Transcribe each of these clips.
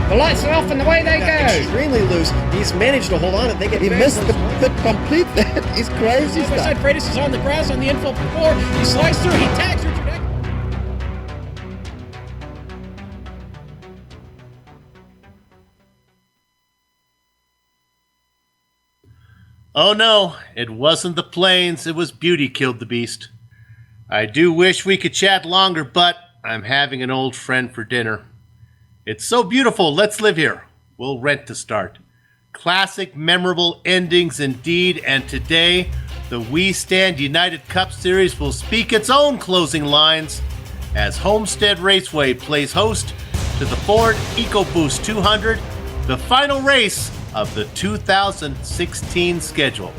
The lights are off and away they go. Extremely loose. He's managed to hold on and they get. He missed the pit completely. He's crazy stuff. Side Freitas is on the grass on the infield floor. He slides through. He tags Richard Eck. Oh no, it wasn't the planes. It was beauty killed the beast. I do wish we could chat longer, but I'm having an old friend for dinner. It's so beautiful, let's live here. We'll rent to start. Classic, memorable endings indeed, and today, the We Stand United Cup Series will speak its own closing lines as Homestead Raceway plays host to the Ford EcoBoost 200, the final race of the 2016 schedule.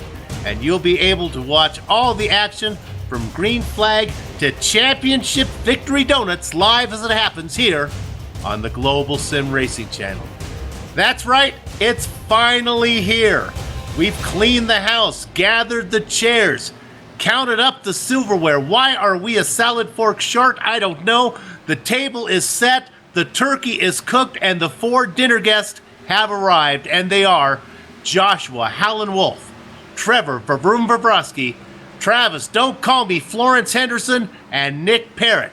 And you'll be able to watch all the action from green flag to championship victory donuts live as it happens here on the Global Sim Racing Channel. That's right, it's finally here. We've cleaned the house, gathered the chairs, counted up the silverware. Why are we a salad fork short? I don't know. The table is set, the turkey is cooked, and the 4 dinner guests have arrived, and they are Joshua Hallen Wolf, Trevor Vavroom-Vavroski, Travis Don't Call Me Florence Henderson, and Nick Parrott.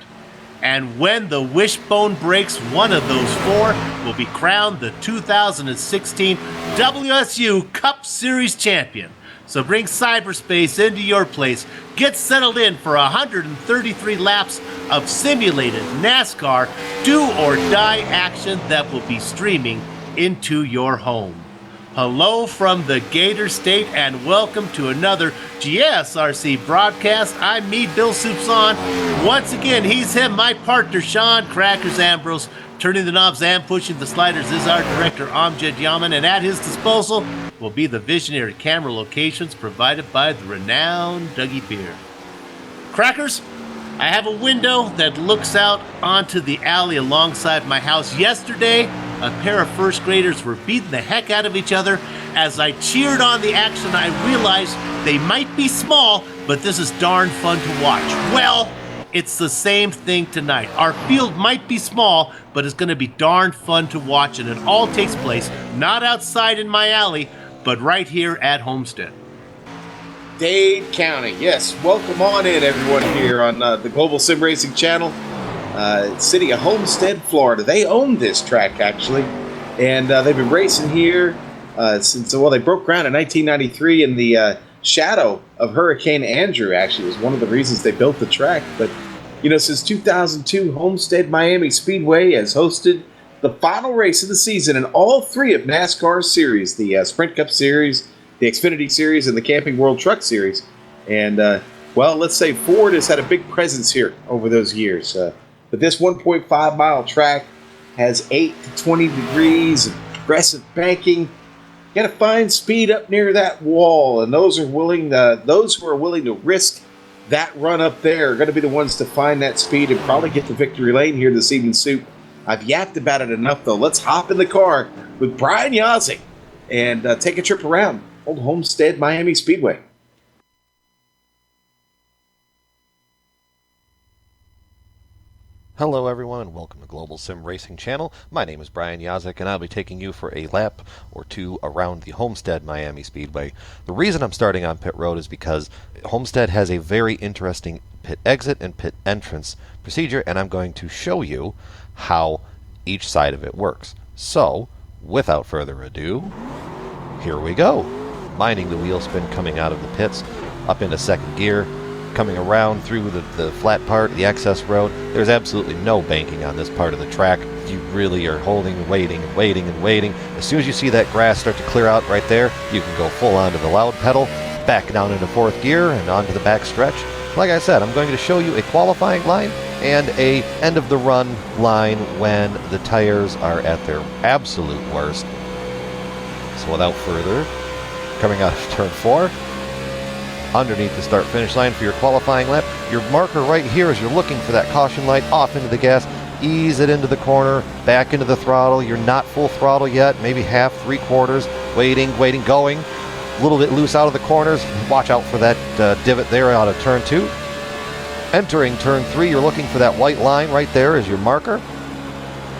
And when the wishbone breaks, one of those 4 will be crowned the 2016 WSU Cup Series champion. So bring cyberspace into your place. Get settled in for 133 laps of simulated NASCAR do-or-die action that will be streaming into your home. Hello from the Gator State and welcome to another GSRC broadcast. I'm me, Bill Soupson. Once again, he's him, my partner, Sean Crackers Ambrose. Turning the knobs and pushing the sliders is our director, Amjad Yaman, and at his disposal will be the visionary camera locations provided by the renowned Dougie Beer. Crackers, I have a window that looks out onto the alley alongside my house. Yesterday, a pair of first graders were beating the heck out of each other. As I cheered on the action, I realized they might be small, but this is darn fun to watch. Well, it's the same thing tonight. Our field might be small, but it's going to be darn fun to watch, and it all takes place not outside in my alley, but right here at Homestead. Dade County, yes. Welcome on in, everyone, here on the Global Sim Racing Channel. City of Homestead, Florida. They own this track, actually, and they've been racing here since, well, they broke ground in 1993 in the shadow of Hurricane Andrew, actually, was one of the reasons they built the track. But, you know, since 2002, Homestead-Miami Speedway has hosted the final race of the season in all three of NASCAR's series, the Sprint Cup Series, the Xfinity Series, and the Camping World Truck Series. And, well, let's say Ford has had a big presence here over those years. But this 1.5-mile track has 8 to 20 degrees of progressive banking. You got to find speed up near that wall, and those who are willing to risk that run up there are going to be the ones to find that speed and probably get to victory lane here this evening, Soup. I've yapped about it enough, though. Let's hop in the car with Brian Yazik and take a trip around Old Homestead-Miami Speedway. Hello everyone and welcome to Global Sim Racing Channel. My name is Brian Yazik and I'll be taking you for a lap or two around the Homestead-Miami Speedway. The reason I'm starting on pit road is because Homestead has a very interesting pit exit and pit entrance procedure, and I'm going to show you how each side of it works. So, without further ado, here we go. Minding the wheel spin coming out of the pits, up into second gear, coming around through the flat part, the access road. There's absolutely no banking on this part of the track. You really are holding, waiting. As soon as you see that grass start to clear out right there, you can go full onto the loud pedal, back down into fourth gear and onto the back stretch. Like I said, I'm going to show you a qualifying line and a end of the run line when the tires are at their absolute worst. So without further, coming out of turn 4, underneath the start-finish line for your qualifying lap. Your marker right here as you're looking for that caution light, off into the gas, ease it into the corner, back into the throttle. You're not full throttle yet, maybe half, 3/4, waiting, going. A little bit loose out of the corners. Watch out for that divot there out of turn 2. Entering turn 3, you're looking for that white line right there as your marker.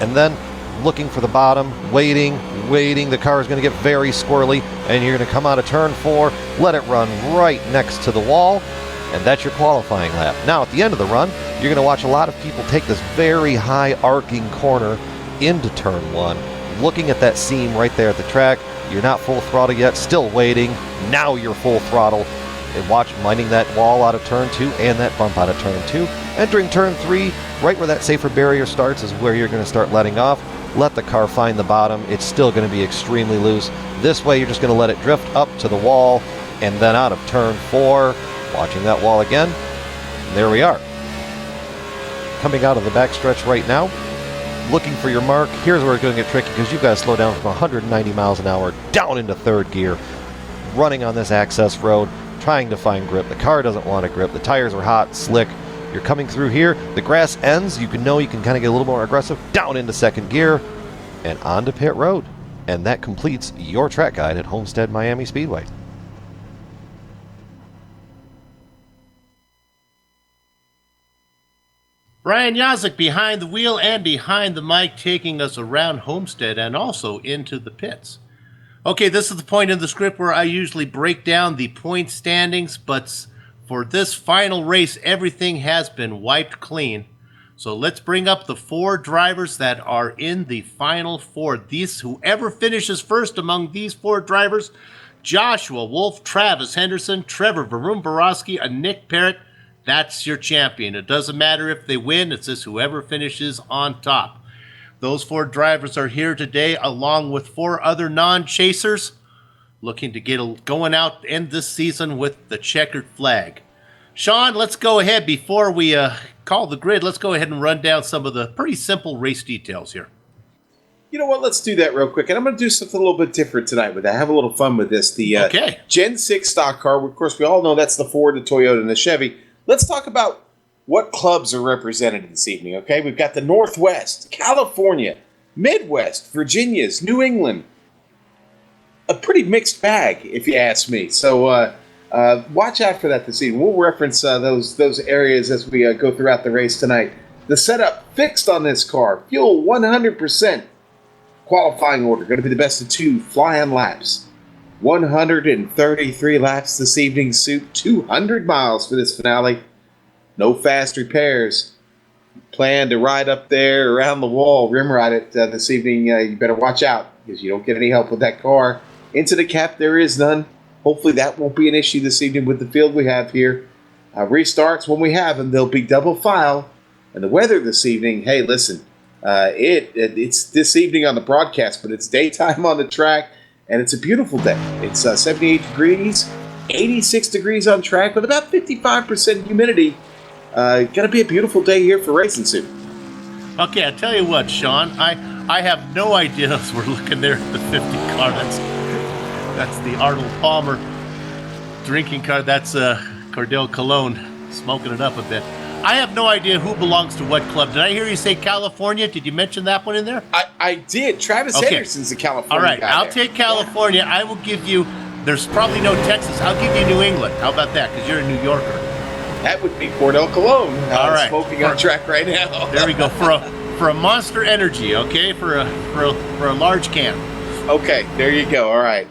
And then looking for the bottom, waiting. The car is going to get very squirrely, and you're going to come out of turn 4, let it run right next to the wall, and that's your qualifying lap. Now, at the end of the run, you're going to watch a lot of people take this very high arcing corner into turn 1, looking at that seam right there at the track. You're not full throttle yet, still waiting. Now you're full throttle, and watch minding that wall out of turn 2 and that bump out of turn 2. Entering turn 3, right where that safer barrier starts is where you're going to start letting off. Let the car find the bottom. It's still going to be extremely loose. This way, you're just going to let it drift up to the wall, and then out of turn 4, watching that wall again. There we are. Coming out of the backstretch right now, looking for your mark. Here's where it's going to get tricky because you've got to slow down from 190 miles an hour down into third gear, running on this access road, trying to find grip. The car doesn't want to grip. The tires are hot, slick. You're coming through here. The grass ends. You can kind of get a little more aggressive. Down into second gear and onto pit road. And that completes your track guide at Homestead-Miami Speedway. Brian Yazik behind the wheel and behind the mic, taking us around Homestead and also into the pits. Okay, this is the point in the script where I usually break down the point standings, but for this final race, everything has been wiped clean. So let's bring up the 4 drivers that are in the final 4. Whoever finishes first among these 4 drivers Joshua Wolf, Travis Henderson, Trevor Varun-Borowski, and Nick Parrott. That's your champion. It doesn't matter if they win. It's just whoever finishes on top. Those 4 drivers are here today, along with 4 other non-chasers, looking to get going out to end this season with the checkered flag. Sean, let's go ahead. Before we call the grid, let's go ahead and run down some of the pretty simple race details here. You know what? Let's do that real quick. And I'm going to do something a little bit different tonight with that. Have a little fun with this. The Okay. Gen 6 stock car. Of course, we all know that's the Ford, the Toyota, and the Chevy. Let's talk about what clubs are represented this evening, okay? We've got the Northwest, California, Midwest, Virginia's, New England. A pretty mixed bag, if you ask me. So watch out for that this evening. We'll reference those areas as we go throughout the race tonight. The setup fixed on this car. Fuel 100%. Qualifying order. Going to be the best of 2 fly-on laps. 133 laps this evening. Suit 200 miles for this finale. No fast repairs. Plan to ride up there around the wall, rim ride it this evening. You better watch out because you don't get any help with that car. Into the cap, there is none. Hopefully that won't be an issue this evening with the field we have here. Restarts when we have them. They'll be double file. And the weather this evening, hey, listen, it's this evening on the broadcast, but it's daytime on the track, and it's a beautiful day. It's 78 degrees, 86 degrees on track with about 55% humidity. Going to be a beautiful day here for racing soon. Okay, I tell you what, Sean, I have no idea as we're looking there at the 50 car. That's the Arnold Palmer drinking car. That's Cordell Cologne smoking it up a bit. I have no idea who belongs to what club. Did I hear you say California? Did you mention that one in there? I did. Travis Henderson's a California All right, guy I'll there. take California. I will give you, there's probably no Texas. I'll give you New England. How about that? Because you're a New Yorker. That would be Cordell Cologne. All right. Smoking on track right now. There we go. For a Monster Energy, okay? For a large can. Okay, there you go. All right.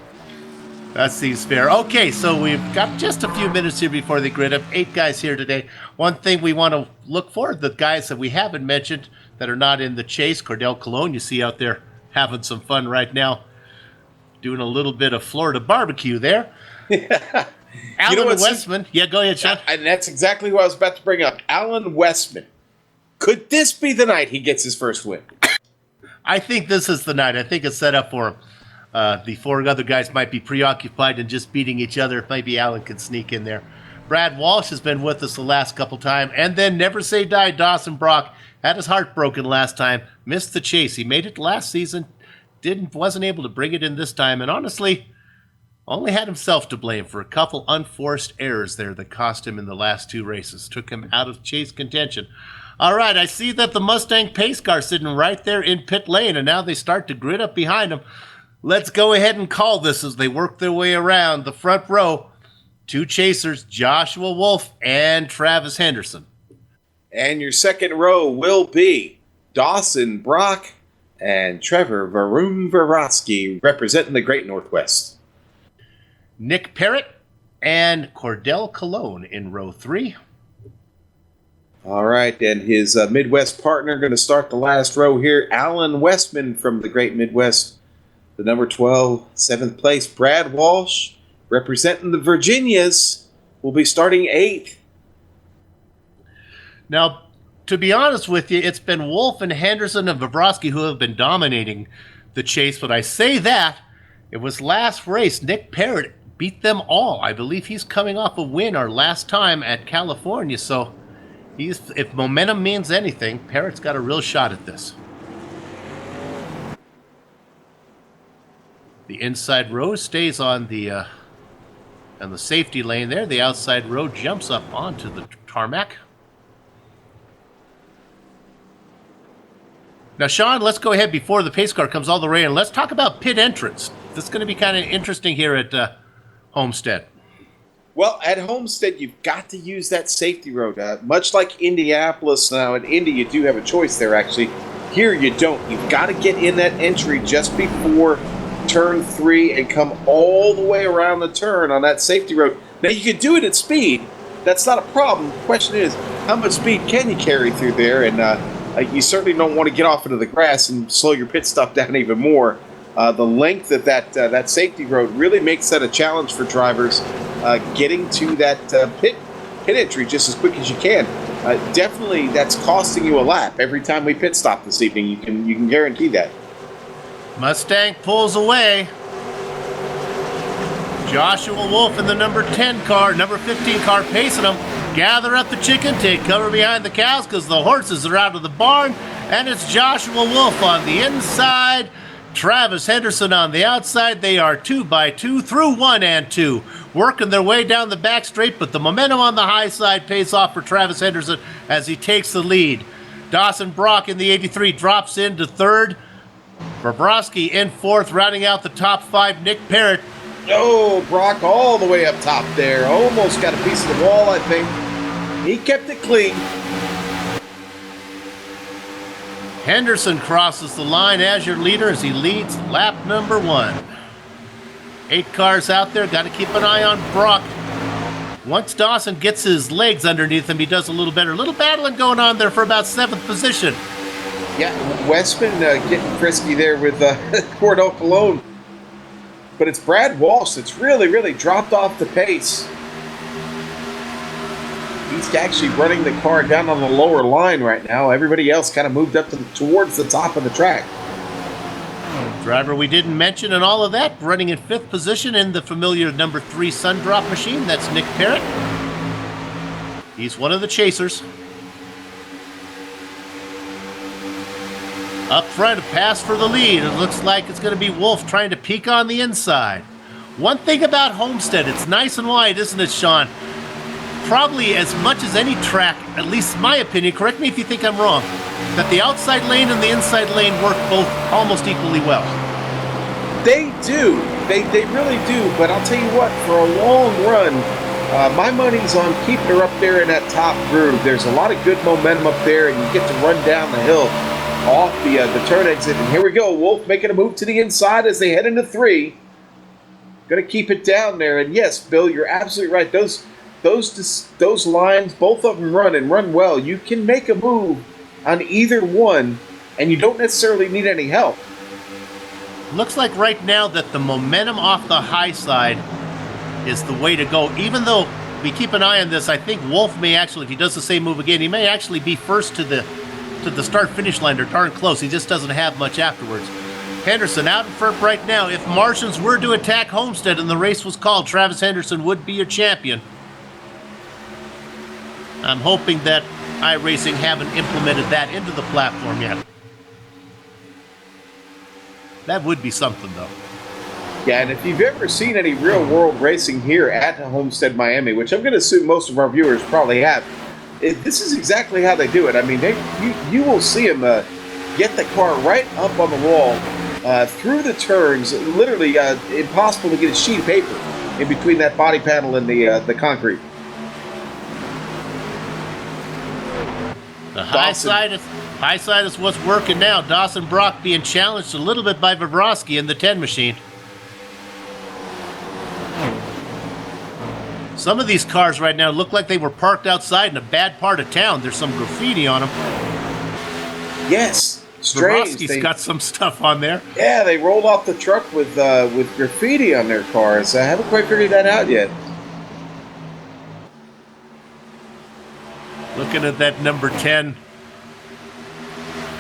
That seems fair. Okay, so we've got just a few minutes here before the grid up. 8 guys here today. One thing we want to look for, the guys that we haven't mentioned that are not in the chase. Cordell Cologne, you see out there having some fun right now, doing a little bit of Florida barbecue there. Alan Westman. Yeah, go ahead, Sean. And that's exactly what I was about to bring up. Alan Westman. Could this be the night he gets his first win? I think this is the night. I think it's set up for him. The 4 other guys might be preoccupied and just beating each other. Maybe Alan can sneak in there. Brad Walsh has been with us the last couple times. And then Never Say Die, Dawson Brock had his heart broken last time. Missed the chase. He made it last season. Wasn't able to bring it in this time. And honestly, only had himself to blame for a couple unforced errors there that cost him in the last 2 races. Took him out of chase contention. All right, I see that the Mustang pace car sitting right there in pit lane. And now they start to grid up behind him. Let's go ahead and call this as they work their way around the front row. 2 chasers, Joshua Wolf and Travis Henderson. And your second row will be Dawson Brock and Trevor Varun-Borowski representing the Great Northwest. Nick Parrott and Cordell Cologne in row 3. All right, and his Midwest partner going to start the last row here. Alan Westman from the Great Midwest. The number 12, 7th place, Brad Walsh, representing the Virginias, will be starting 8th. Now, to be honest with you, it's been Wolf and Henderson and Bobrovsky who have been dominating the chase. But I say that, it was last race. Nick Parrott beat them all. I believe he's coming off a win our last time at California. So if momentum means anything, Parrott's got a real shot at this. The inside row stays on the safety lane there. The outside row jumps up onto the tarmac. Now, Sean, let's go ahead before the pace car comes all the way in. Let's talk about pit entrance. This is going to be kind of interesting here at Homestead. Well, at Homestead, you've got to use that safety road. Much like Indianapolis, now in Indy, you do have a choice there, actually. Here, you don't. You've got to get in that entry just before turn 3 and come all the way around the turn on that safety road. Now, you can do it at speed. That's not a problem. The question is, how much speed can you carry through there? And you certainly don't want to get off into the grass and slow your pit stop down even more. The length of that safety road really makes that a challenge for drivers getting to that pit entry just as quick as you can. Definitely, that's costing you a lap every time we pit stop this evening. You can guarantee that. Mustang pulls away. Joshua Wolf in the number 15 car pacing them. Gather up the chicken, take cover behind the cows because the horses are out of the barn. And it's Joshua Wolf on the inside. Travis Henderson on the outside. They are 2 by 2 through 1 and 2. Working their way down the back straight, but the momentum on the high side pays off for Travis Henderson as he takes the lead. Dawson Brock in the 83 drops into third. Bobrovsky in fourth, rounding out the top 5. Nick Parrott. Oh, Brock all the way up top there. Almost got a piece of the wall, I think. He kept it clean. Henderson crosses the line as your leader as he leads lap number 1. 8 cars out there. Got to keep an eye on Brock. Once Dawson gets his legs underneath him, he does a little better. A little battling going on there for about 7th position. Yeah, Westman getting frisky there with Cordell Cologne. But it's Brad Walsh that's really dropped off the pace. He's actually running the car down on the lower line right now. Everybody else kind of moved up towards the top of the track. Driver we didn't mention and all of that, running in 5th position in the familiar number 3 Sundrop machine. That's Nick Parrott. He's one of the chasers. Up front, a pass for the lead. It looks like it's going to be Wolf trying to peek on the inside. One thing about Homestead, it's nice and wide, isn't it, Sean? Probably as much as any track, at least my opinion, correct me if you think I'm wrong, that the outside lane and the inside lane work both almost equally well. They do. They really do. But I'll tell you what, for a long run, my money's on keeping her up there in that top groove. There's a lot of good momentum up there, and you get to run down the hill off the turn exit. And here we go. Wolf making a move to the inside as they head into 3. Going to keep it down there. And yes, Bill, you're absolutely right. Those lines, both of them run well. You can make a move on either one, and you don't necessarily need any help. Looks like right now that the momentum off the high side is the way to go. Even though we keep an eye on this, I think Wolf may actually, if he does the same move again, he may actually be first to the start-finish line. They're darn close. He just doesn't have much afterwards. Henderson out in front right now. If Martians were to attack Homestead and the race was called, Travis Henderson would be your champion. I'm hoping that iRacing haven't implemented that into the platform yet. That would be something, though. Yeah, and if you've ever seen any real-world racing here at Homestead-Miami, which I'm going to assume most of our viewers probably have, this is exactly how they do it. I mean, you will see them get the car right up on the wall, through the turns, literally impossible to get a sheet of paper in between that body panel and the concrete. The high side is what's working now. Dawson Brock being challenged a little bit by Bobrovsky in the 10 machine. Some of these cars right now look like they were parked outside in a bad part of town. There's some graffiti on them. Yes, strange. Bobrovsky's got some stuff on there. Yeah, they rolled off the truck with graffiti on their cars. I haven't quite figured that out yet. Looking at that number 10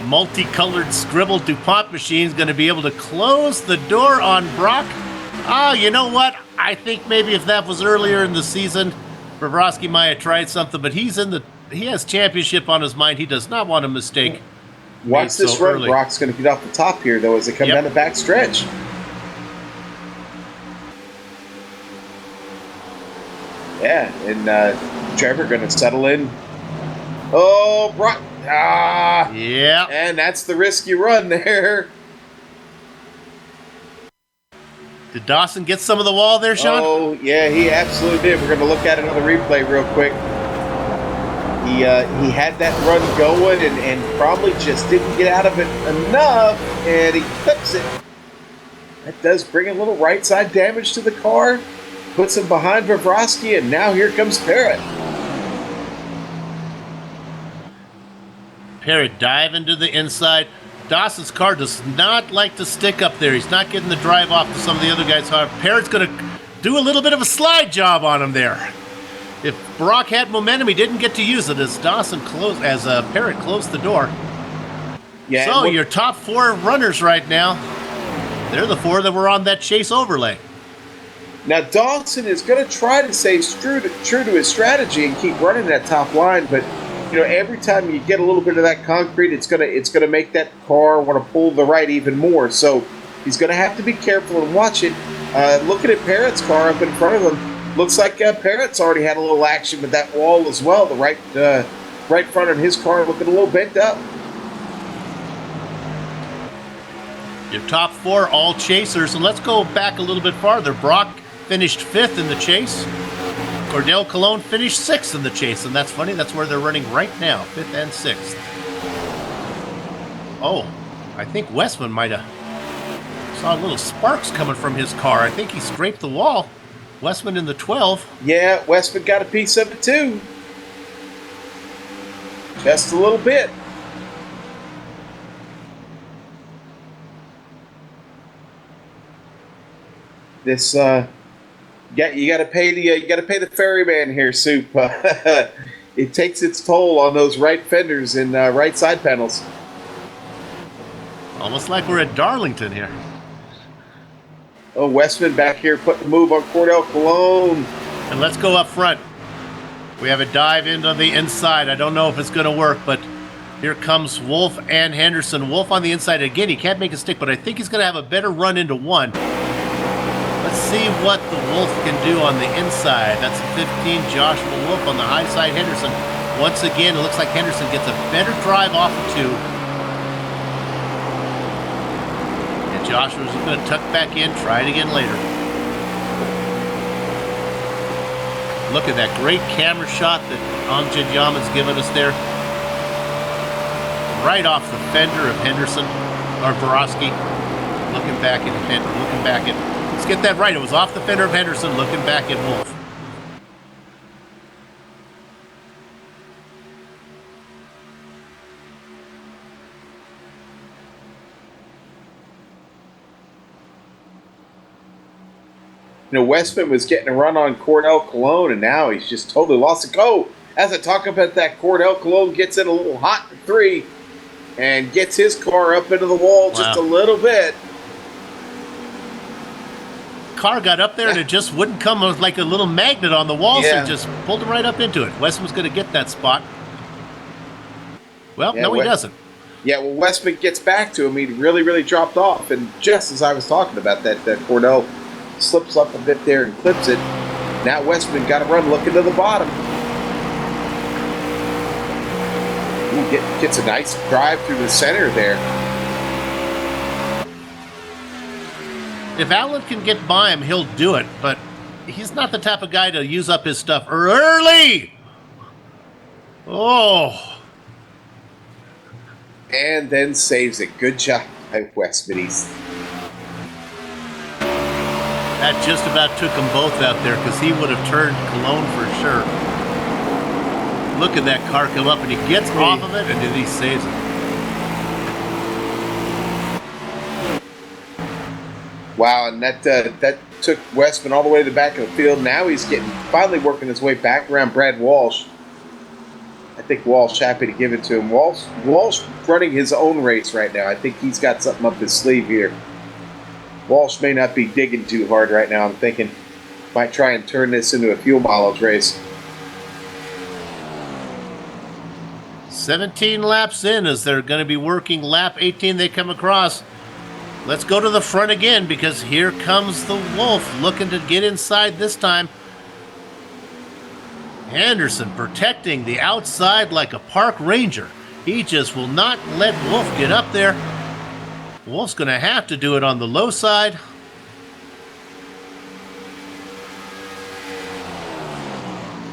multicolored scribbled DuPont machine is going to be able to close the door on Brock. Oh, you know what? I think maybe if that was earlier in the season, Bobrovsky might have tried something, but he has championship on his mind. He does not want a mistake. Watch this run. Early. Brock's going to get off the top here, though, as they come down the back stretch. Yeah, and Trevor going to settle in. Oh, Brock. Ah. Yeah. And that's the risk you run there. Did Dawson get some of the wall there, Sean? Oh, yeah, he absolutely did. We're going to look at another replay real quick. He had that run going and probably just didn't get out of it enough, and he clips it. That does bring a little right side damage to the car. Puts him behind Bobrovsky, and now here comes Parrott. Parrott diving to the inside. Dawson's car does not like to stick up there. He's not getting the drive off to some of the other guys. However, Parrott's going to do a little bit of a slide job on him there. If Brock had momentum, he didn't get to use it as Parrott closed the door. Yeah. So your top 4 runners right now, they're the 4 that were on that chase overlay. Now Dawson is going to try to stay true to his strategy and keep running that top line, but every time you get a little bit of that concrete, it's gonna make that car want to pull the right even more. So he's going to have to be careful and watch it. Looking at Parrott's car up in front of him, looks like Parrott's already had a little action with that wall as well. The right front of his car looking a little bent up. Your top 4 all chasers, and let's go back a little bit farther. Brock finished 5th in the chase. Cordell Cologne finished 6th in the chase, and that's funny. That's where they're running right now, 5th and 6th. Oh, I think Westman might have saw little sparks coming from his car. I think he scraped the wall. Westman in the 12. Yeah, Westman got a piece of it too. Just a little bit. This you got to pay the ferryman here, Soup. It takes its toll on those right fenders and right side panels. Almost like we're at Darlington here. Oh, Westman back here putting the move on Cordell Cologne. And let's go up front. We have a dive into the inside. I don't know if it's going to work, but here comes Wolf and Henderson. Wolf on the inside again. He can't make a stick, but I think he's going to have a better run into one. Let's see what the Wolf can do on the inside. That's a 15, Joshua Wolf on the high side. Henderson, once again, it looks like Henderson gets a better drive off of 2. And Joshua's going to tuck back in, try it again later. Look at that great camera shot that Amjad Yaman's given us there. Right off the fender of Henderson, or Borowski. Looking back at let's get that right. It was off the fender of Henderson, looking back at Wolf. Westman was getting a run on Cordell Cologne, and now he's just totally lost it. Oh, as I talk about that, Cordell Cologne gets in a little hot in 3 and gets his car up into the wall just a little bit. Car got up there and it just wouldn't come. It was like a little magnet on the wall, so it just pulled him right up into it. Westman was going to get that spot. Well, no, he doesn't. Yeah, well, Westman gets back to him. He really, really dropped off. And just as I was talking about that Cordell slips up a bit there and clips it. Now Westman got to run looking to the bottom. Ooh, gets a nice drive through the center there. If Allen can get by him, he'll do it, but he's not the type of guy to use up his stuff early. Oh. And then saves it. Good job by Westman. That just about took them both out there because he would have turned Cologne for sure. Look at that car come up and he gets off of it and then he saves it. Wow, and that took Westman all the way to the back of the field. Now he's finally working his way back around Brad Walsh. I think Walsh happy to give it to him. Walsh running his own race right now. I think he's got something up his sleeve here. Walsh may not be digging too hard right now. I'm thinking might try and turn this into a fuel mileage race. 17 laps in as they're going to be working lap 18 they come across. Let's go to the front again because here comes the Wolf looking to get inside this time. Henderson protecting the outside like a park ranger. He just will not let Wolf get up there. Wolf's going to have to do it on the low side.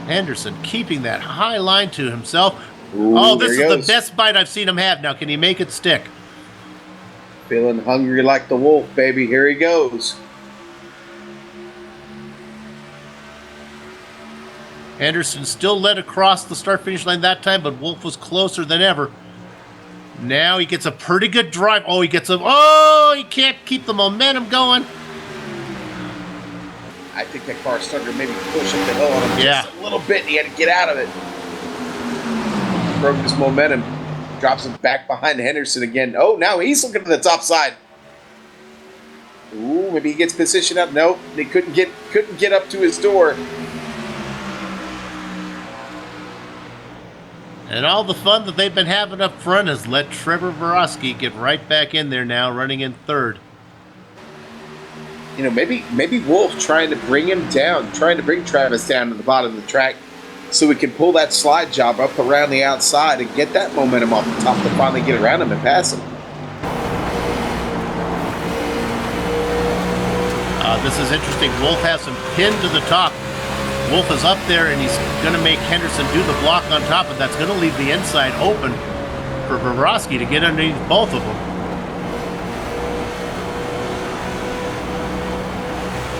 Henderson keeping that high line to himself. Ooh, this is the best bite I've seen him have. Now, can he make it stick? Feeling hungry like the Wolf, baby. Here he goes. Henderson still led across the start-finish line that time, but Wolf was closer than ever. Now he gets a pretty good drive. Oh, he can't keep the momentum going. I think that car started to maybe push up the hill on him Yeah. just a little bit, and he had to get out of it. Broke his momentum. Drops him back behind Henderson again. Oh, now he's looking to the top side. Ooh, maybe he gets positioned up. Nope, they couldn't get up to his door. And all the fun that they've been having up front has let Trevor Borowski get right back in there now, running in third. You know, maybe Wolf trying to bring him down, trying to bring Travis down to the bottom of the track so we can pull that slide job up around the outside and get that momentum off the top to finally get around him and pass him. This is interesting. Wolf has him pinned to the top. Wolf is up there, and he's going to make Henderson do the block on top, and that's going to leave the inside open for Borowski to get underneath both of them.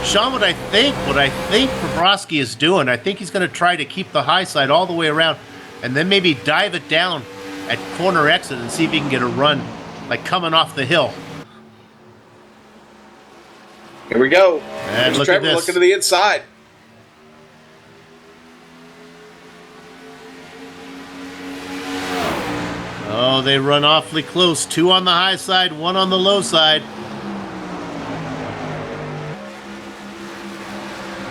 Sean, what I think Borowski is doing, I think he's going to try to keep the high side all the way around, and then maybe dive it down at corner exit and see if he can get a run, like coming off the hill. Here we go. And There's look Trevor at this. looking to the inside. Oh, they run awfully close. 2 on the high side, 1 on the low side.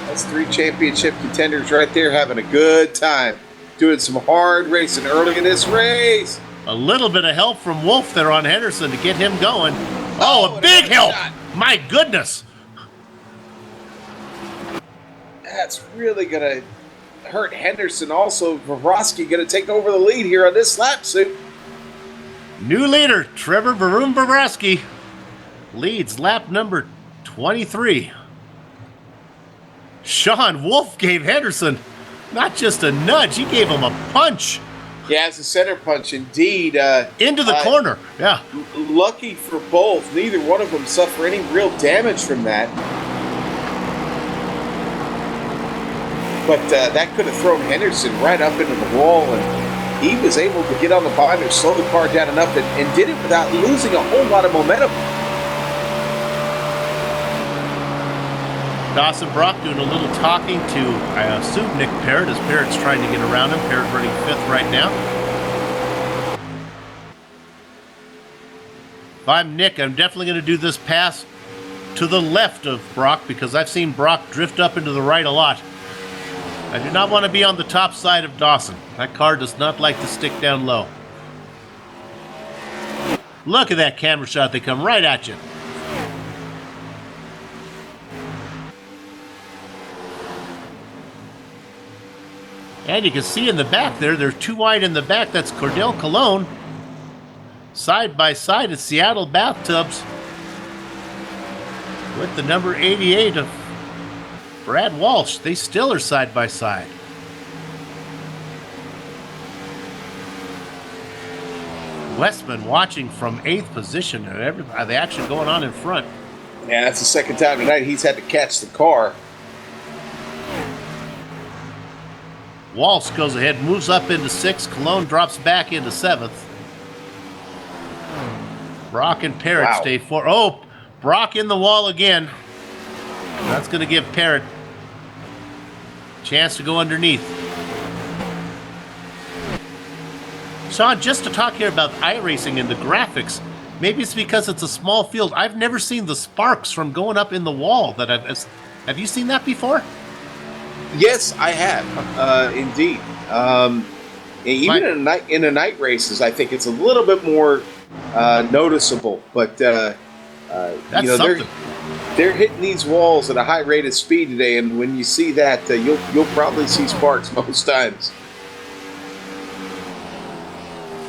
That's 3 championship contenders right there having a good time. Doing some hard racing early in this race. A little bit of help from Wolf there on Henderson to get him going. Oh, a big help! shot. My goodness! That's really going to hurt Henderson. Also, Borowski going to take over the lead here on this lap suit. New leader, Trevor Borowski, leads lap number 23. Sean, Wolf gave Henderson not just a nudge, he gave him a punch Yeah, it's a center punch indeed. into the corner. Yeah. Lucky for both. Neither one of them suffer any real damage from that. But that could have thrown Henderson right up into the wall, and he was able to get on the binder, slow the car down enough, and did it without losing a whole lot of momentum. Dawson Brock doing a little talking to, I assume, Nick Parrott, as Parrott's trying to get around him. Parrott running 5th right now. If I'm Nick, I'm definitely going to do this pass to the left of Brock, because I've seen Brock drift up into the right a lot. I do not want to be on the top side of Dawson. That car does not like to stick down low. Look at that camera shot. They come right at you. And you can see in the back there, they're too wide in the back. That's Cordell Cologne. Side by side, it's Seattle Bathtubs with the number 88 of Brad Walsh. They still are side by side. Westman watching from 8th position. The action going on in front. Yeah, that's the second time tonight he's had to catch the car. Walsh goes ahead, moves up into 6th. Cologne drops back into 7th. Brock and Parrott Wow. stay 4. Oh, Brock in the wall again. That's going to give Parrott a chance to go underneath. Sean, just to talk here about iRacing and the graphics, maybe it's because it's a small field. I've never seen the sparks from going up in the wall. Have you seen that before? Yes, I have, indeed. Even in the night races, I think it's a little bit more noticeable. But That's something. they're hitting these walls at a high rate of speed today, and when you see that, you'll probably see sparks most times.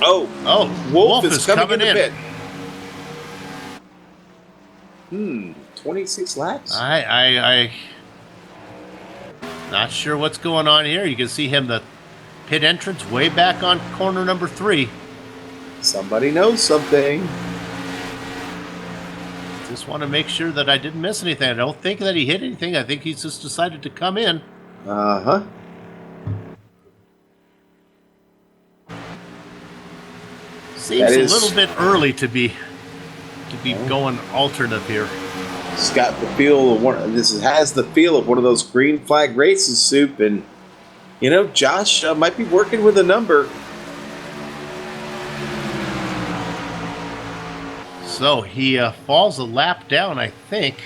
Oh, Wolf is coming in. Pit. 26 laps. I not sure what's going on here. You can see him, the pit entrance way back on corner number 3. Somebody knows something. Just want to make sure that I didn't miss anything. I don't think that he hit anything. I think he's just decided to come in. Uh-huh. Seems a little bit early to be going alternative here. It's got the feel of has the feel of one of those green flag races, Soup, and you know Josh might be working with a number. So he falls a lap down, I think.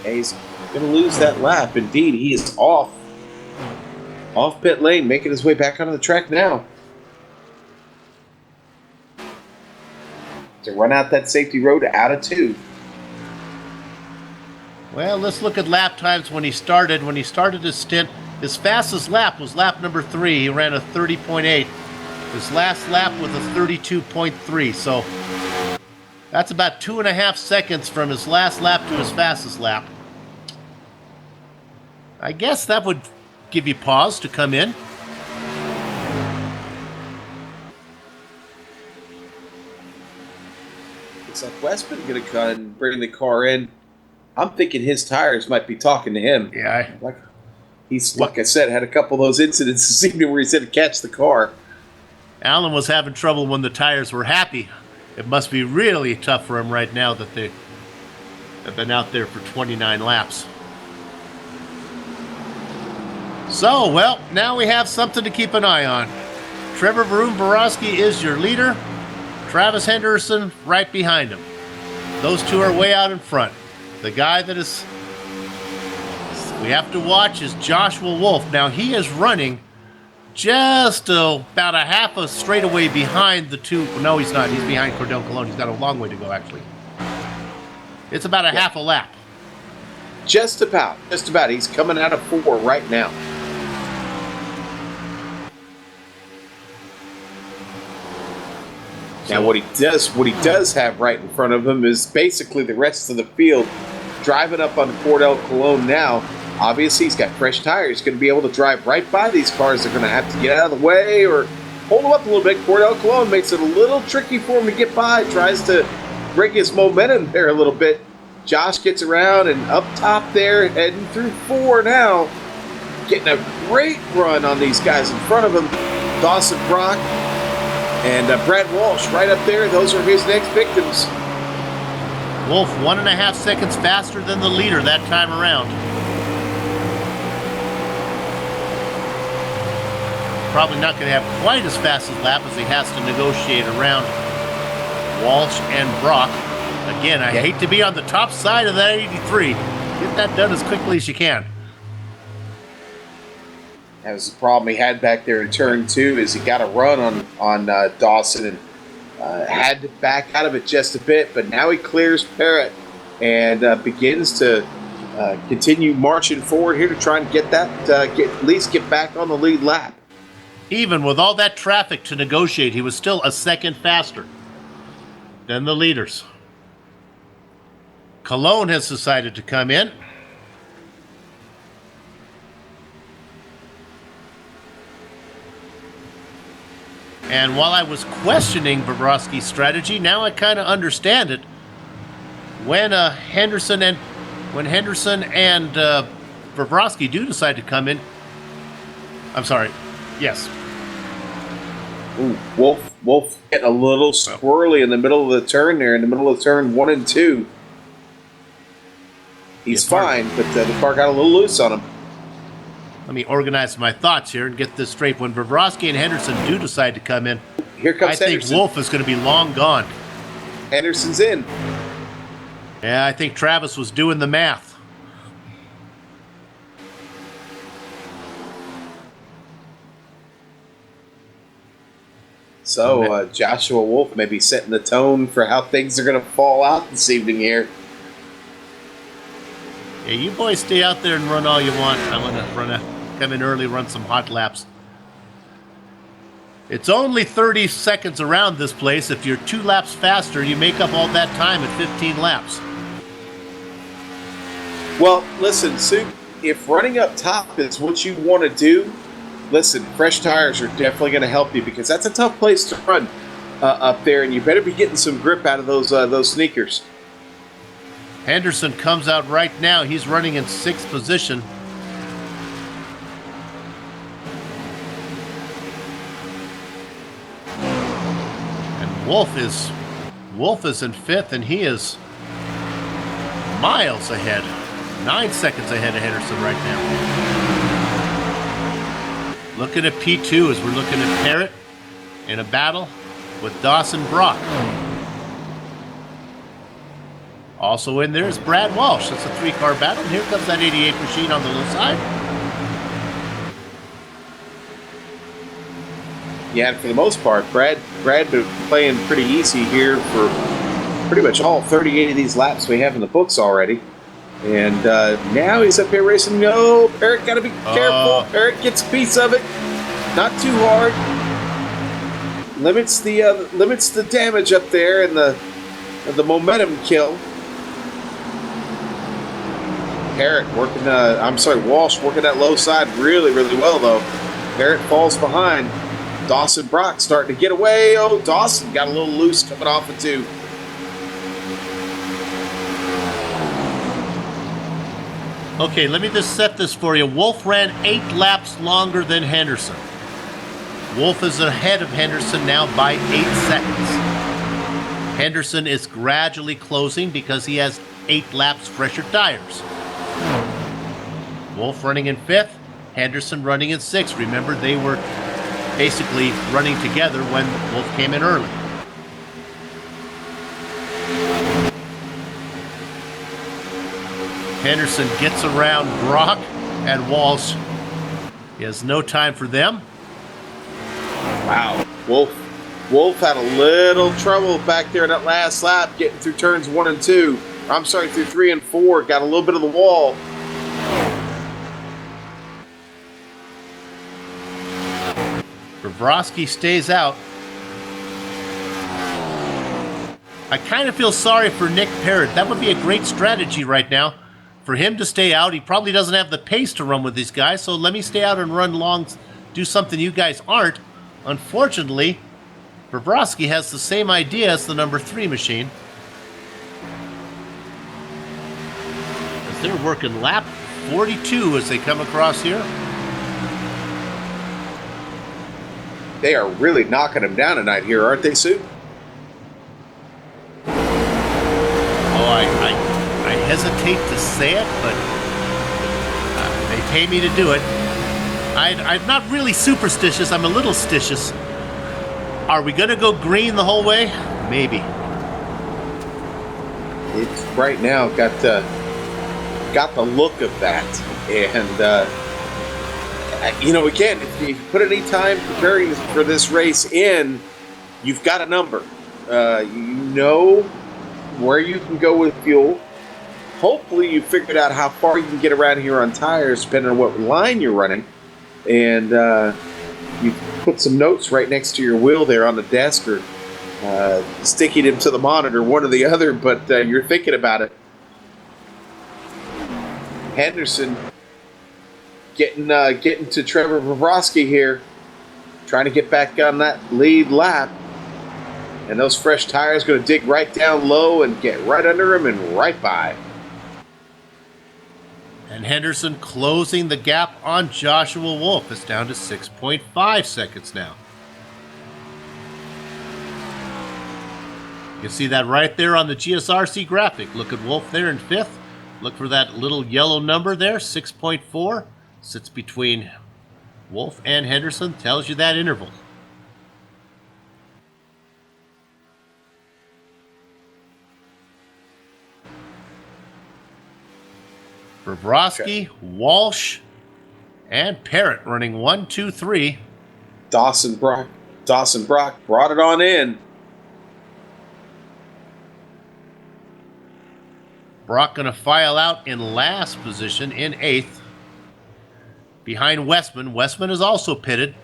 And he's going to lose that lap. Indeed, he is off pit lane, making his way back onto the track now. To run out that safety road out of 2. Well, let's look at lap times when he started. When he started his stint, his fastest lap was lap number 3. He ran a 30.8. His last lap was a 32.3. So that's about 2.5 seconds from his last lap to his fastest lap. I guess that would give you pause to come in. Looks like Westman going to come and bring the car in. I'm thinking his tires might be talking to him. Yeah. Like I said, had a couple of those incidents this evening where he said to catch the car. Alan was having trouble when the tires were happy. It must be really tough for him right now that they have been out there for 29 laps. So, well, now we have something to keep an eye on. Trevor Borowski is your leader. Travis Henderson right behind him. Those two are way out in front. The guy that we have to watch is Joshua Wolf. Now, he is running just about a half a straightaway behind the two. No, he's not. He's behind Cordell Colon. He's got a long way to go, actually. It's about a half a lap. Just about. He's coming out of 4 right now. Now, what he does have right in front of him is basically the rest of the field driving up on Cordell Colon now. Obviously, he's got fresh tires. He's going to be able to drive right by these cars. They're going to have to get out of the way or hold them up a little bit. Cordell Colon makes it a little tricky for him to get by. Tries to break his momentum there a little bit. Josh gets around and up top there, heading through 4 now. Getting a great run on these guys in front of him. Dawson Brock and Brad Walsh right up there. Those are his next victims. Wolf 1.5 seconds faster than the leader that time around. Probably not going to have quite as fast a lap as he has to negotiate around Walsh and Brock. Again, I hate to be on the top side of that 83. Get that done as quickly as you can. That was the problem he had back there in turn 2 is he got a run on Dawson and had to back out of it just a bit, but now he clears Parrott and begins to continue marching forward here to try and get that, at least get back on the lead lap. Even with all that traffic to negotiate, he was still a second faster than the leaders. Cologne has decided to come in. And while I was questioning Bobrovsky's strategy, now I kind of understand it. When Henderson and Bobrovsky do decide to come in, I'm sorry, yes. Ooh, Wolf getting a little squirrely in the middle of the turn there, in the middle of turn 1 and 2. He's fine, but the car got a little loose on him. Let me organize my thoughts here and get this straight. When Bobrovsky and Henderson do decide to come in, here comes I think Henderson. Wolf is going to be long gone. Henderson's in. Yeah, I think Travis was doing the math. So Joshua Wolf may be setting the tone for how things are going to fall out this evening here. Yeah, you boys stay out there and run all you want. I'm going to come in early, run some hot laps. It's only 30 seconds around this place. If you're 2 laps faster, you make up all that time at 15 laps. Well, listen, Sue, if running up top is what you want to do, listen, fresh tires are definitely going to help you because that's a tough place to run up there, and you better be getting some grip out of those sneakers. Henderson comes out right now. He's running in 6th position. And Wolf is in 5th, and he is miles ahead. 9 seconds ahead of Henderson right now. Looking at P2 as we're looking at Parrott in a battle with Dawson Brock. Also in there is Brad Walsh. That's a 3-car battle. And here comes that 88 machine on the low side. Yeah, and for the most part, Brad been playing pretty easy here for pretty much all 38 of these laps we have in the books already. And now he's up here racing. No, Parrott got to be careful. Parrott gets a piece of it. Not too hard. Limits the damage up there and the momentum kill. Parrott working. Walsh working that low side really, really well though. Parrott falls behind. Dawson Brock starting to get away. Oh, Dawson got a little loose coming off of 2. Okay, let me just set this for you. Wolf ran 8 laps longer than Henderson. Wolf is ahead of Henderson now by 8 seconds. Henderson is gradually closing because he has 8 laps fresher tires. Wolf running in 5th, Henderson running in 6th. Remember, they were basically running together when Wolf came in early. Henderson gets around Brock and Walsh. He has no time for them. Wow. Wolf had a little trouble back there in that last lap getting through turns 1 and 2. I'm sorry, through 3 and 4. Got a little bit of the wall. Bobrovsky stays out. I kind of feel sorry for Nick Parrott. That would be a great strategy right now for him to stay out. He probably doesn't have the pace to run with these guys, so let me stay out and run long, do something you guys aren't. Unfortunately, Bobrovsky has the same idea as the number 3 machine. As they're working lap 42 as they come across here. They are really knocking him down tonight here, aren't they, Sue? Oh, I hesitate to say it, but they pay me to do it. I'm not really superstitious. I'm a little stitious. Are we going to go green the whole way? Maybe. It's right now got the look of that. And, again, if you put any time preparing for this race in, you've got a number. You know where you can go with fuel. Hopefully you figured out how far you can get around here on tires, depending on what line you're running. And you put some notes right next to your wheel there on the desk, or sticking them to the monitor, one or the other, but you're thinking about it. Henderson getting to Trevor Bobrovsky here, trying to get back on that lead lap. And those fresh tires going to dig right down low and get right under him and right by. And Henderson closing the gap on Joshua Wolf. It's down to 6.5 seconds now. You can see that right there on the GSRC graphic. Look at Wolf there in 5th. Look for that little yellow number there, 6.4. Sits between Wolf and Henderson. Tells you that interval. Bobrovsky, Walsh, and Parrott running 1, 2, 3. Dawson Brock brought it on in. Brock going to file out in last position in 8th. Behind Westman. Westman is also pitted.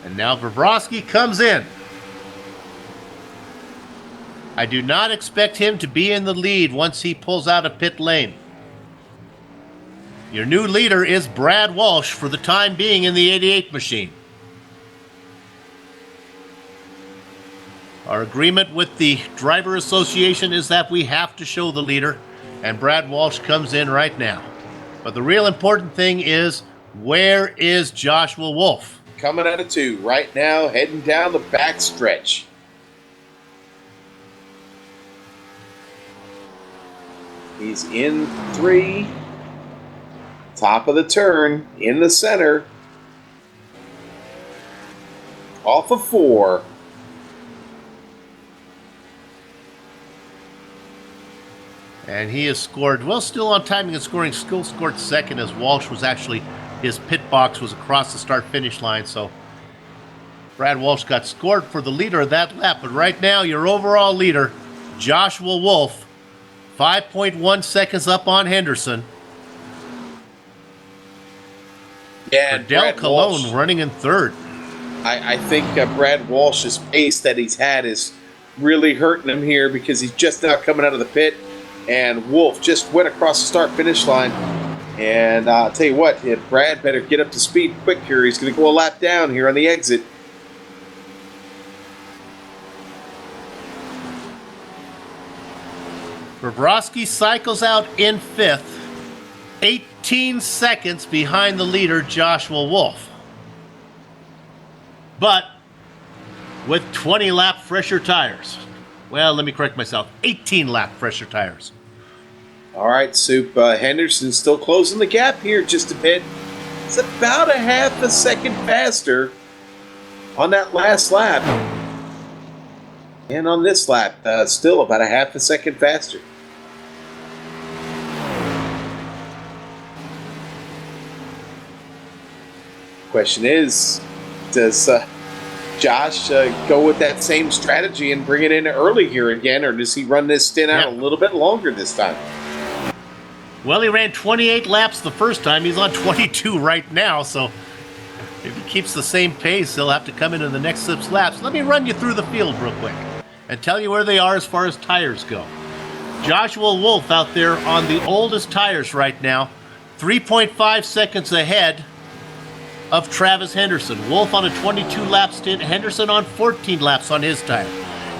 And now Bobrovsky comes in. I do not expect him to be in the lead once he pulls out of pit lane. Your new leader is Brad Walsh for the time being in the 88 machine. Our agreement with the Driver Association is that we have to show the leader, and Brad Walsh comes in right now. But the real important thing is, where is Joshua Wolf? Coming out of 2 right now, heading down the back stretch. He's in 3. Top of the turn, in the center. Off of 4. And he has scored, well, still on timing and scoring, still scored second as Walsh was actually, his pit box was across the start-finish line. So Brad Walsh got scored for the leader of that lap. But right now, your overall leader, Joshua Wolf, 5.1 seconds up on Henderson. Yeah, and Del Brad Colon Walsh, running in third. I think Brad Walsh's pace that he's had is really hurting him here because he's just now coming out of the pit. And Wolf just went across the start-finish line. And I'll tell you what, Brad better get up to speed quick here. He's going to go a lap down here on the exit. Bobrovsky cycles out in 5th, 18 seconds behind the leader, Joshua Wolf. But with 20 lap fresher tires. Well, let me correct myself. 18 lap fresher tires. All right, Soup. Henderson's still closing the gap here just a bit. It's about a half a second faster on that last lap. And on this lap, still about a half a second faster. Question is, does Josh go with that same strategy and bring it in early here again, or does he run this stint out a little bit longer this time? Well, he ran 28 laps the first time. He's on 22 right now, so if he keeps the same pace, he'll have to come in the next 6 laps. Let me run you through the field real quick and tell you where they are as far as tires go. Joshua Wolf out there on the oldest tires right now, 3.5 seconds ahead of Travis Henderson. Wolf on a 22-lap stint, Henderson on 14 laps on his tire.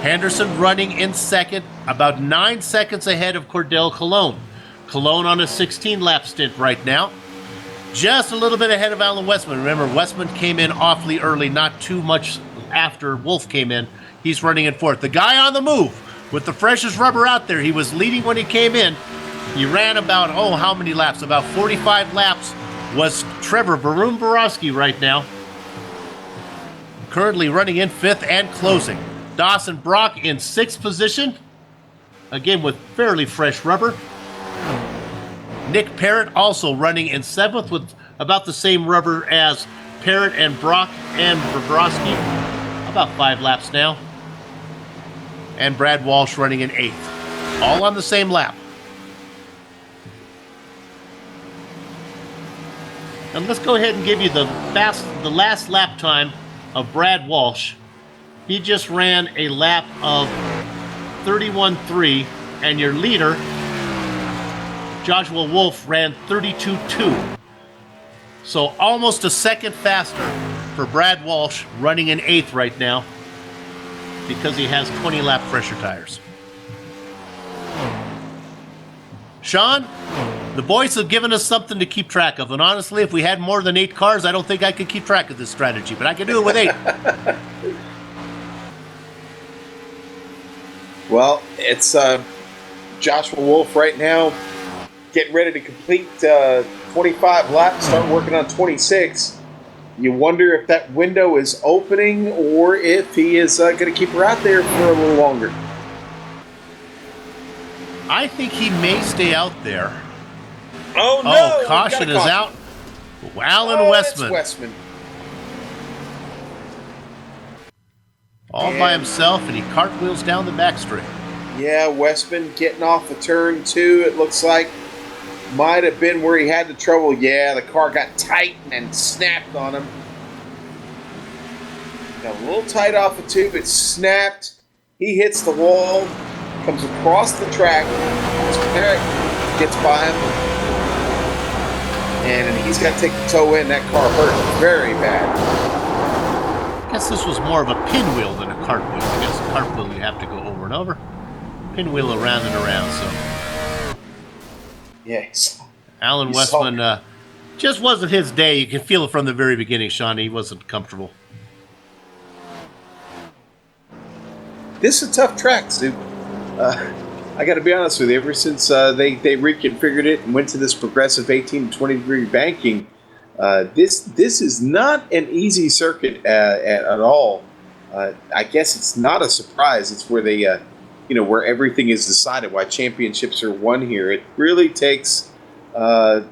Henderson running in second, about 9 seconds ahead of Cordell Colon. Colon on a 16-lap stint right now. Just a little bit ahead of Alan Westman. Remember, Westman came in awfully early, not too much after Wolf came in. He's running in 4th. The guy on the move with the freshest rubber out there, he was leading when he came in. He ran about, how many laps? About 45 laps was Trevor Borowski right now. Currently running in 5th and closing. Dawson Brock in 6th position. Again with fairly fresh rubber. Nick Parrott also running in 7th with about the same rubber as Parrott and Brock and Bobrovsky. About 5 laps now. And Brad Walsh running in 8th. All on the same lap. And let's go ahead and give you the last lap time of Brad Walsh. He just ran a lap of 31.3, and your leader, Joshua Wolf, ran 32.2. So almost a second faster for Brad Walsh, running in 8th right now because he has 20 lap fresher tires. Sean, the boys have given us something to keep track of, and honestly, if we had more than 8 cars, I don't think I could keep track of this strategy, but I can do it with 8. Well, it's Joshua Wolf right now getting ready to complete 25 laps, start working on 26. You wonder if that window is opening or if he is going to keep her out there for a little longer. I think he may stay out there. Oh, no! Caution is out. Alan Westman. It's Westman. All by himself, and he cartwheels down the backstretch. Yeah, Westman getting off the turn 2, it looks like. Might have been where he had the trouble. Yeah, the car got tight and snapped on him. Got a little tight off the 2, but snapped. He hits the wall, comes across the track. Parrott gets by him. And he's got to take the toe in. That car hurt very bad. I guess this was more of a pinwheel than a cartwheel. I guess a cartwheel you have to go over and over. Pinwheel around and around, so. Yes. Alan You saw- Westman just wasn't his day. You can feel it from the very beginning, Sean. He wasn't comfortable. This is a tough track, Stu. I got to be honest with you. Ever since they reconfigured it and went to this progressive 18 to 20 degree banking, this is not an easy circuit at all. I guess it's not a surprise. It's where they, where everything is decided. Why championships are won here. It really takes a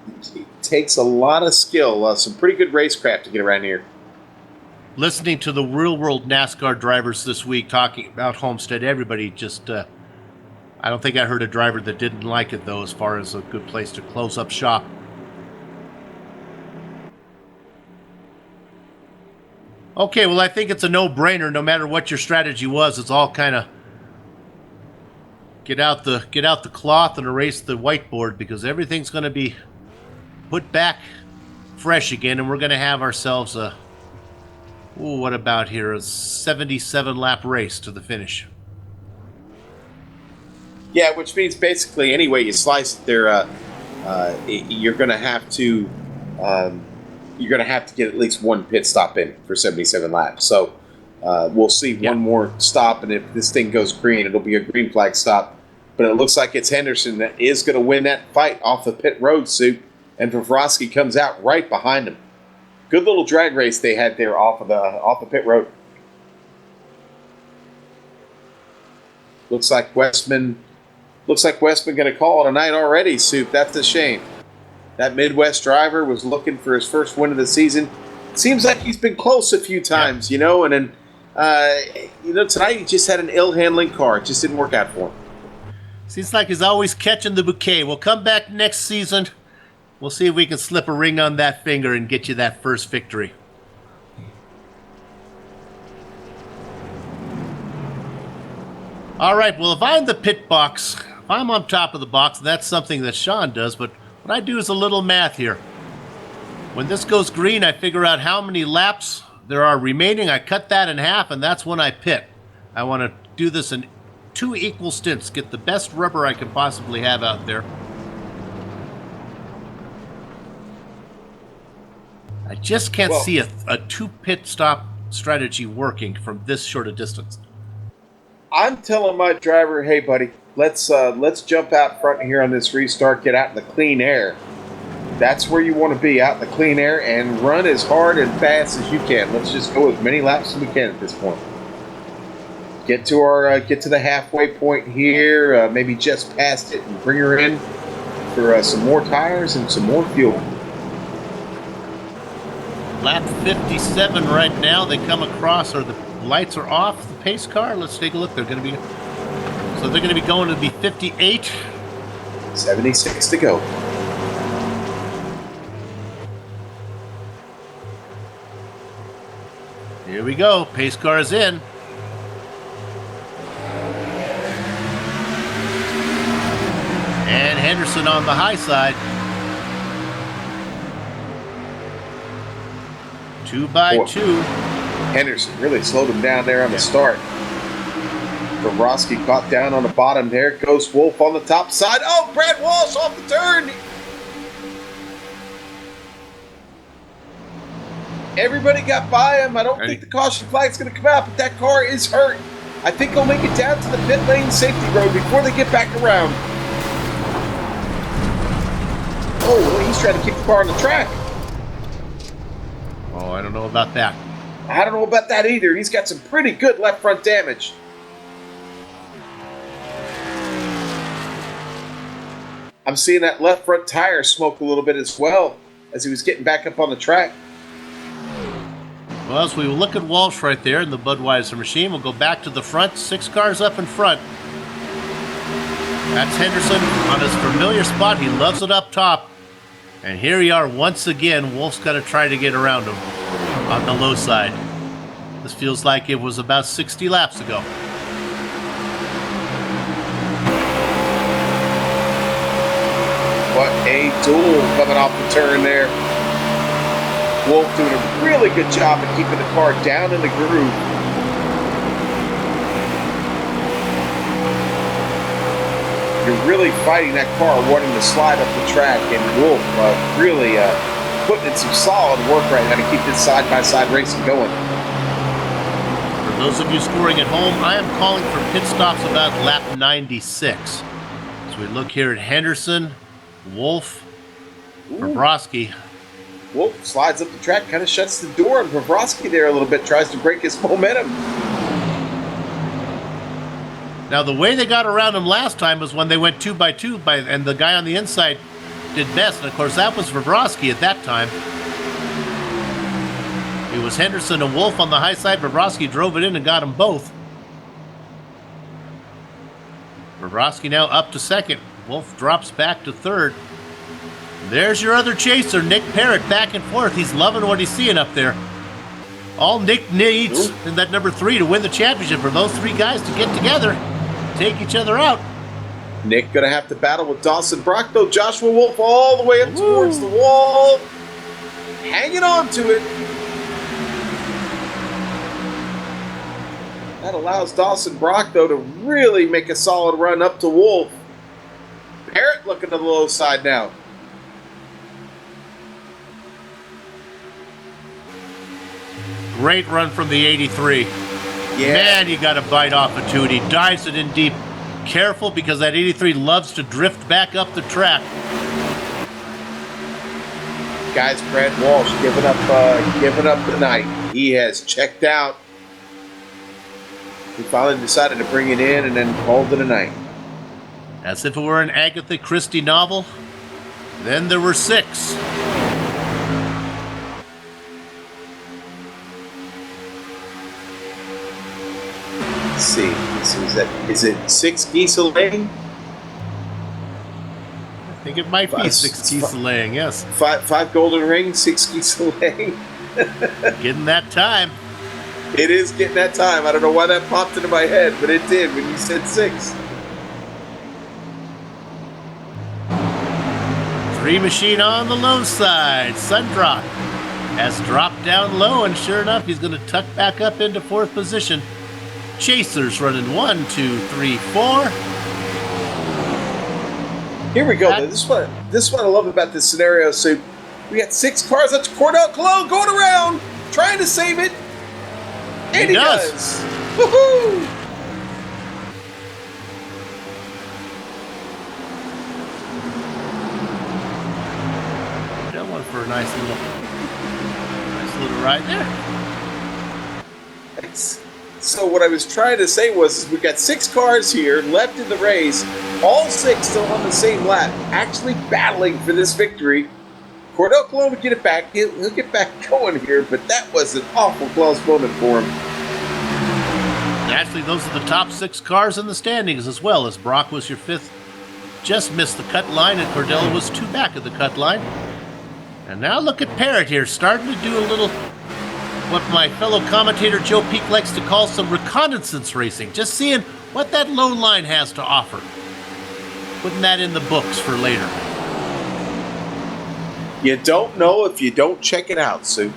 lot of skill, some pretty good racecraft to get around here. Listening to the real world NASCAR drivers this week talking about Homestead, everybody just, I don't think I heard a driver that didn't like it, though, as far as a good place to close up shop. Okay, well, I think it's a no-brainer. No matter what your strategy was, it's all kind of get out the cloth and erase the whiteboard, because everything's going to be put back fresh again, and we're going to have ourselves a, what about here, a 77-lap race to the finish. Yeah, which means basically any way you slice it, you're going to have to get at least one pit stop in for 77 laps. So we'll see one more stop, and if this thing goes green, it'll be a green flag stop. But it looks like it's Henderson that is going to win that fight off the pit road, Sue, and Vrosky comes out right behind him. Good little drag race they had there off the pit road. Looks like Westman going to call it a night already, Soup. That's a shame. That Midwest driver was looking for his first win of the season. Seems like he's been close a few times, and then, tonight he just had an ill-handling car. It just didn't work out for him. Seems like he's always catching the bouquet. We'll come back next season. We'll see if we can slip a ring on that finger and get you that first victory. All right, well, if I'm the pit box, if I'm on top of the box, that's something that Sean does, but what I do is a little math here. When this goes green, I figure out how many laps there are remaining. I cut that in half, and that's when I pit. I want to do this in 2 equal stints, get the best rubber I can possibly have out there. I just can't see a 2 pit stop strategy working from this short a distance. I'm telling my driver, hey, buddy, let's jump out front here on this restart, get out in the clean air. That's where you want to be, out in the clean air, and run as hard and fast as you can. Let's just go as many laps as we can at this point. Get to the halfway point here, maybe just past it, and bring her in for some more tires and some more fuel. Lap 57 right now. They come across, or the lights are off the pace car. Let's take a look. They're going to be going to be 58. 76 to go. Here we go. Pace car is in. And Henderson on the high side. 2 by 2. Henderson really slowed him down there on the start. Vrosky caught down on the bottom there. Goes Wolf on the top side. Oh, Brad Walsh off the turn. Everybody got by him. I don't think the caution flag's going to come out, but that car is hurt. I think he'll make it down to the pit lane safety road before they get back around. Oh, well, he's trying to kick the car on the track. Oh, I don't know about that. I don't know about that either. He's got some pretty good left front damage. I'm seeing that left front tire smoke a little bit as well as he was getting back up on the track. Well, as we look at Walsh right there in the Budweiser machine, we'll go back to the front. 6 cars up in front. That's Henderson on his familiar spot. He loves it up top. And here we are once again. Wolf's got to try to get around him on the low side. This feels like it was about 60 laps ago. What a duel coming off the turn there. Wolf doing a really good job of keeping the car down in the groove. You're really fighting that car, wanting to slide up the track, and Wolf really putting in some solid work right now to keep this side-by-side racing going. For those of you scoring at home, I am calling for pit stops about lap 96. So we look here at Henderson, Wolf, Bobrovsky. Wolf slides up the track, kind of shuts the door on Bobrovsky there a little bit, tries to break his momentum. Now, the way they got around him last time was when they went 2 by 2, and the guy on the inside did best. And, of course, that was Bobrovsky at that time. It was Henderson and Wolf on the high side. Bobrovsky drove it in and got them both. Bobrovsky now up to second. Wolf drops back to third. There's your other chaser, Nick Parrott, back and forth. He's loving what he's seeing up there. All Nick needs in that number 3 to win the championship for those 3 guys to get together, take each other out. Nick going to have to battle with Dawson Brock, though. Joshua Wolf all the way up towards the wall, hanging on to it. That allows Dawson Brock, though, to really make a solid run up to Wolf. Parrott looking to the low side now. Great run from the 83. Yeah. Man, you got to bite off a 2, and he dives it in deep. Careful, because that 83 loves to drift back up the track. Guys, Brad Walsh giving up the night. He has checked out. He finally decided to bring it in and then called it a night. As if it were an Agatha Christie novel. Then there were 6. Let's see. Is it 6 geese a laying? I think it might be 6 geese laying, yes. 5 golden rings, 6 geese a laying. Getting that time. It is getting that time. I don't know why that popped into my head, but it did when you said 6. 3 machine on the low side. Sundrock has dropped down low, and sure enough, he's going to tuck back up into 4th position. Chasers running 1, 2, 3, 4. Here we go. This is what I love about this scenario. So we got 6 cars. That's Cordell Cologne going around, trying to save it. And he does. Woohoo! That one for a nice little ride there. So what I was trying to say was we got 6 cars here left in the race, all 6 still on the same lap, actually battling for this victory. Cordell Cologne would get it back. He'll get back going here, but that was an awful close moment for him. Actually, those are the top 6 cars in the standings as well, as Brock was your 5th. Just missed the cut line, and Cordell was 2 back of the cut line. And now look at Parrott here, starting to do a little, what my fellow commentator Joe Peak likes to call some reconnaissance racing. Just seeing what that low line has to offer. Putting that in the books for later. You don't know if you don't check it out, Sue.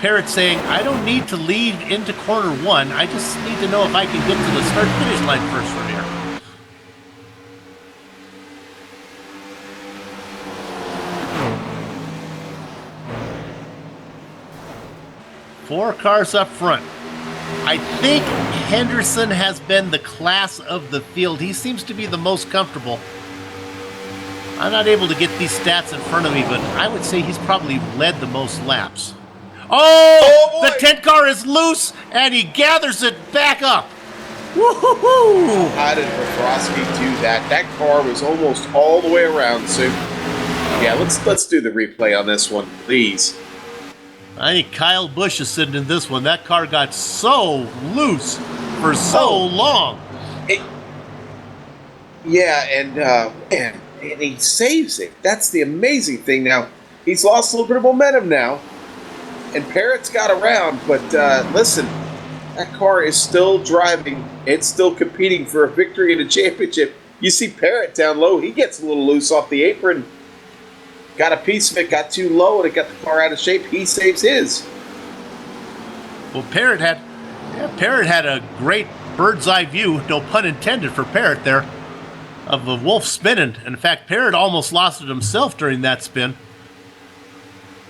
Parrott saying, I don't need to lead into corner 1. I just need to know if I can get to the start-finish line first from here. Four cars up front. I think Henderson has been the class of the field. He seems to be the most comfortable. I'm not able to get these stats in front of me, but I would say he's probably led the most laps. Oh, the 10 car is loose, and he gathers it back up. Woo-hoo-hoo! How did Bobrovsky do that? That car was almost all the way around, Sue. Yeah, let's do the replay on this one, please. I think Kyle Busch is sitting in this one. That car got so loose for so long. And he saves it. That's the amazing thing. Now, he's lost a little bit of momentum now, and Parrott's got around, but listen, that car is still driving. It's still competing for a victory in a championship. You see Parrott down low. He gets a little loose off the apron. Got a piece of it, got too low, and it got the car out of shape. He saves his. Well, Parrott had a great bird's eye view, no pun intended for Parrott there, of the Wolf spinning. In fact, Parrott almost lost it himself during that spin,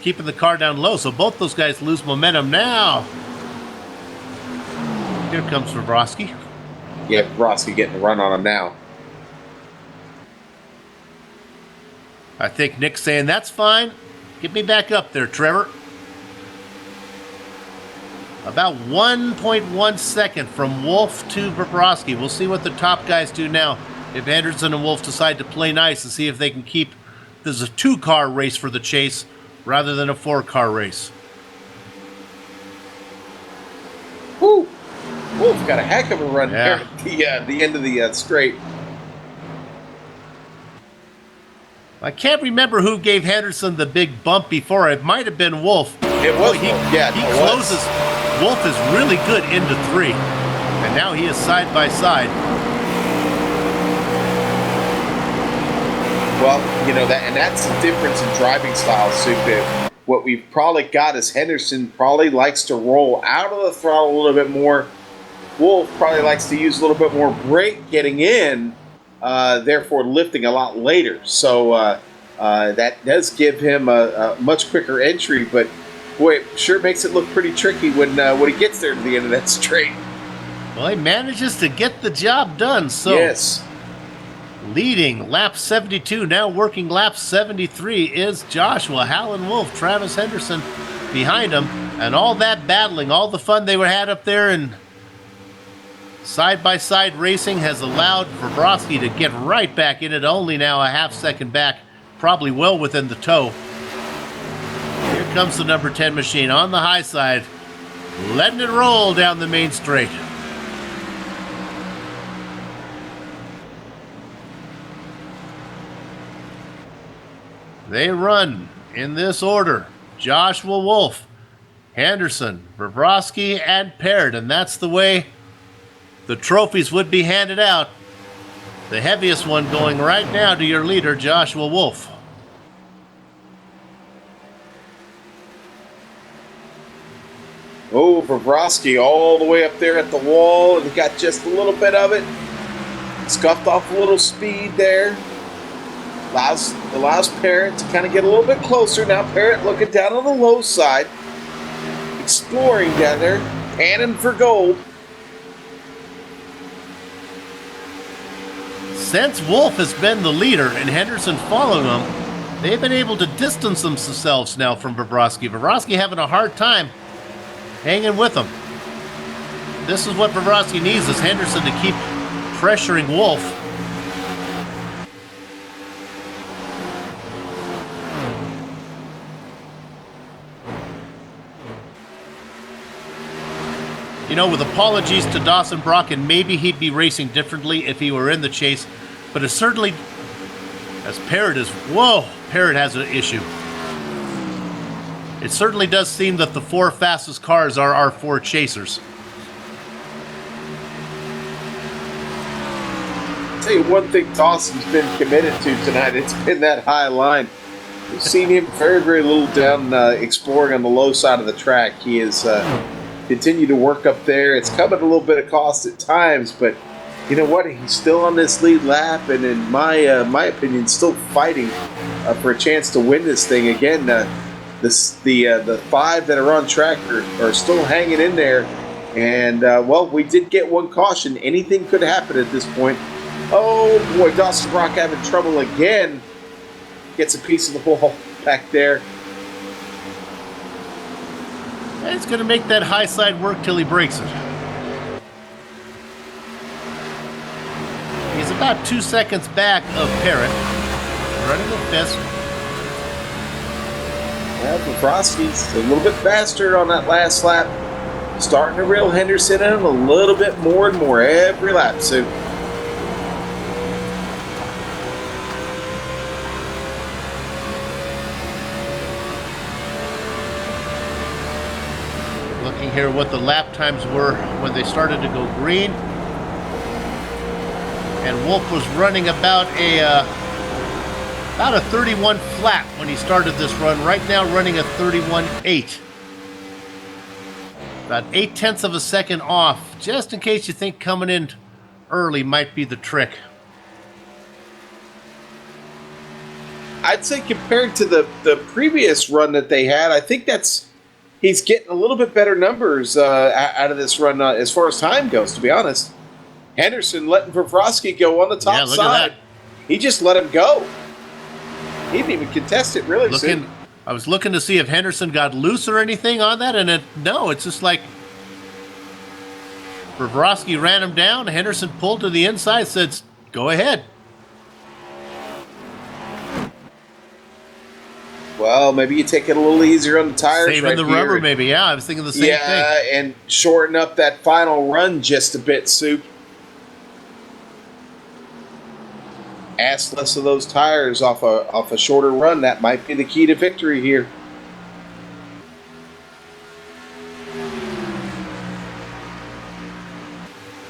keeping the car down low. So both those guys lose momentum now. Here comes Bobrovsky. Yeah, Bobrovsky getting the run on him now. I think Nick's saying, that's fine. Get me back up there, Trevor. About 1.1 second from Wolf to Bobrovsky. We'll see what the top guys do now. If Anderson and Wolf decide to play nice and see if they can keep this is a 2-car race for the chase rather than a 4-car race. Woo! Wolf got a heck of a run Yeah. there at the end of the straight. I can't remember who gave Henderson the big bump before. It might have been Wolf. It was He Wolf. Yeah, he it was. closes. Wolf is really good into 3. And now he is side by side. Well, you know that, and that's the difference in driving styles, Sue. What we've probably got is Henderson probably likes to roll out of the throttle a little bit more. Wolf probably likes to use a little bit more brake getting in, therefore lifting a lot later. So that does give him a much quicker entry, but boy, it sure makes it look pretty tricky when he gets there to the end of that straight. Well, he manages to get the job done. So Yes. leading lap 72, now working lap 73 is Joshua. Howland Wolf, Travis Henderson behind him. And all that battling, all the fun they had up there and side-by-side racing has allowed Bobrovsky to get right back in it, only now a half second back, probably well within the tow. Here comes the number 10 machine on the high side, letting it roll down the main straight. They run in this order: Joshua Wolf, Henderson, Bobrovsky, and Parrott, and that's the way the trophies would be handed out. The heaviest one going right now to your leader, Joshua Wolf. Oh, Bobrovsky all the way up there at the wall, and he got just a little bit of it. Scuffed off a little speed there. Allows Parrott to kind of get a little bit closer. Now Parrott looking down on the low side, exploring down there, panning for gold. Since Wolf has been the leader and Henderson following him, they've been able to distance themselves now from Bobrovsky. Bobrovsky having a hard time hanging with him. This is what Bobrovsky needs, is Henderson to keep pressuring Wolf. You know, with apologies to Dawson Brock, and maybe he'd be racing differently if he were in the chase, but it certainly, as Parrott is, whoa, Parrott has an issue. It certainly does seem that the 4 fastest cars are our 4 chasers. I'll tell you one thing Dawson's been committed to tonight, it's been that high line. We've seen him very, very little down exploring on the low side of the track. He has continued to work up there. It's come at a little bit of cost at times, but you know what? He's still on this lead lap, and in my opinion, still fighting for a chance to win this thing. Again, the 5 that are on track are still hanging in there, and well, we did get one caution. Anything could happen at this point. Oh boy, Dawson Brock having trouble again. Gets a piece of the wall back there. And he's going to make that high side work till he breaks it. He's about 2 seconds back of Parrott, running the fist. Well, Bobrovsky's a little bit faster on that last lap. Starting to reel Henderson in a little bit more and more every lap. So looking here what the lap times were when they started to go green. And Wolf was running about a 31 flat when he started this run. Right now running a 31.8. About 0.8 of a second off, just in case you think coming in early might be the trick. I'd say compared to the previous run that they had, I think he's getting a little bit better numbers out of this run as far as time goes, to be honest. Henderson letting Vrosky go on the top look side. at that. He just let him go. He didn't even contest it, really. I was looking to see if Henderson got loose or anything on that, and no, it's just like Vrosky ran him down. Henderson pulled to the inside, said, "Go ahead." Well, maybe you take it a little easier on the tires. Saving the rubber, maybe. Yeah, I was thinking the same thing. Yeah, and shorten up that final run just a bit, Soup. Ask less of those tires off a shorter run. That might be the key to victory here.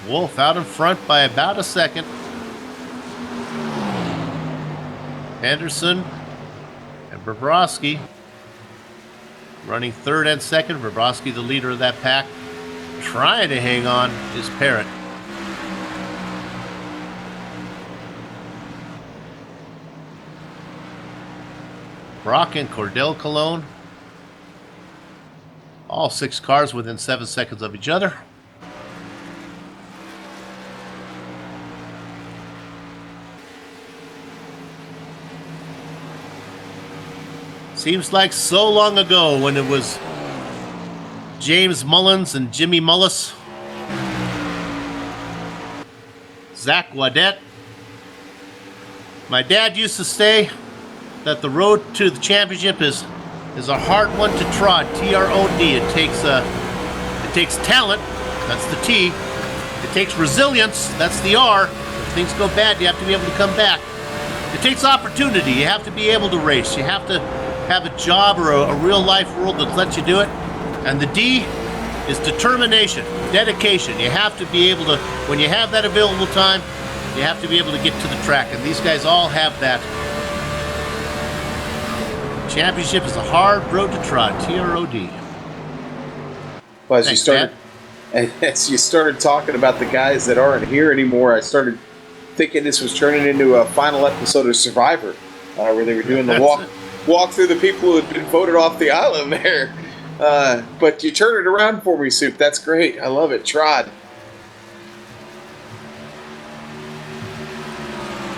Wolf out in front by about a second. Henderson and Vrosky running third and second. Vrosky, the leader of that pack, trying to hang on, is Parrott. Brock and Cordell Cologne. All 6 cars within 7 seconds of each other. Seems like so long ago when it was James Mullins and Jimmy Mullis, Zach Wadet. My dad used to say that the road to the championship is a hard one to trod. T-R-O-D. It takes talent. That's the T. It takes resilience. That's the R. If things go bad, you have to be able to come back. It takes opportunity. You have to be able to race. You have to have a job or a real life world that lets you do it. And the D is determination, dedication. You have to be able to, when you have that available time, you have to be able to get to the track. And these guys all have that. Championship is a hard road to trot. T-R-O-D. Well, as you started talking about the guys that aren't here anymore, I started thinking this was turning into a final episode of Survivor, where they were doing the walk through the people who had been voted off the island there. But you turn it around for me, Soup. That's great. I love it. Trod.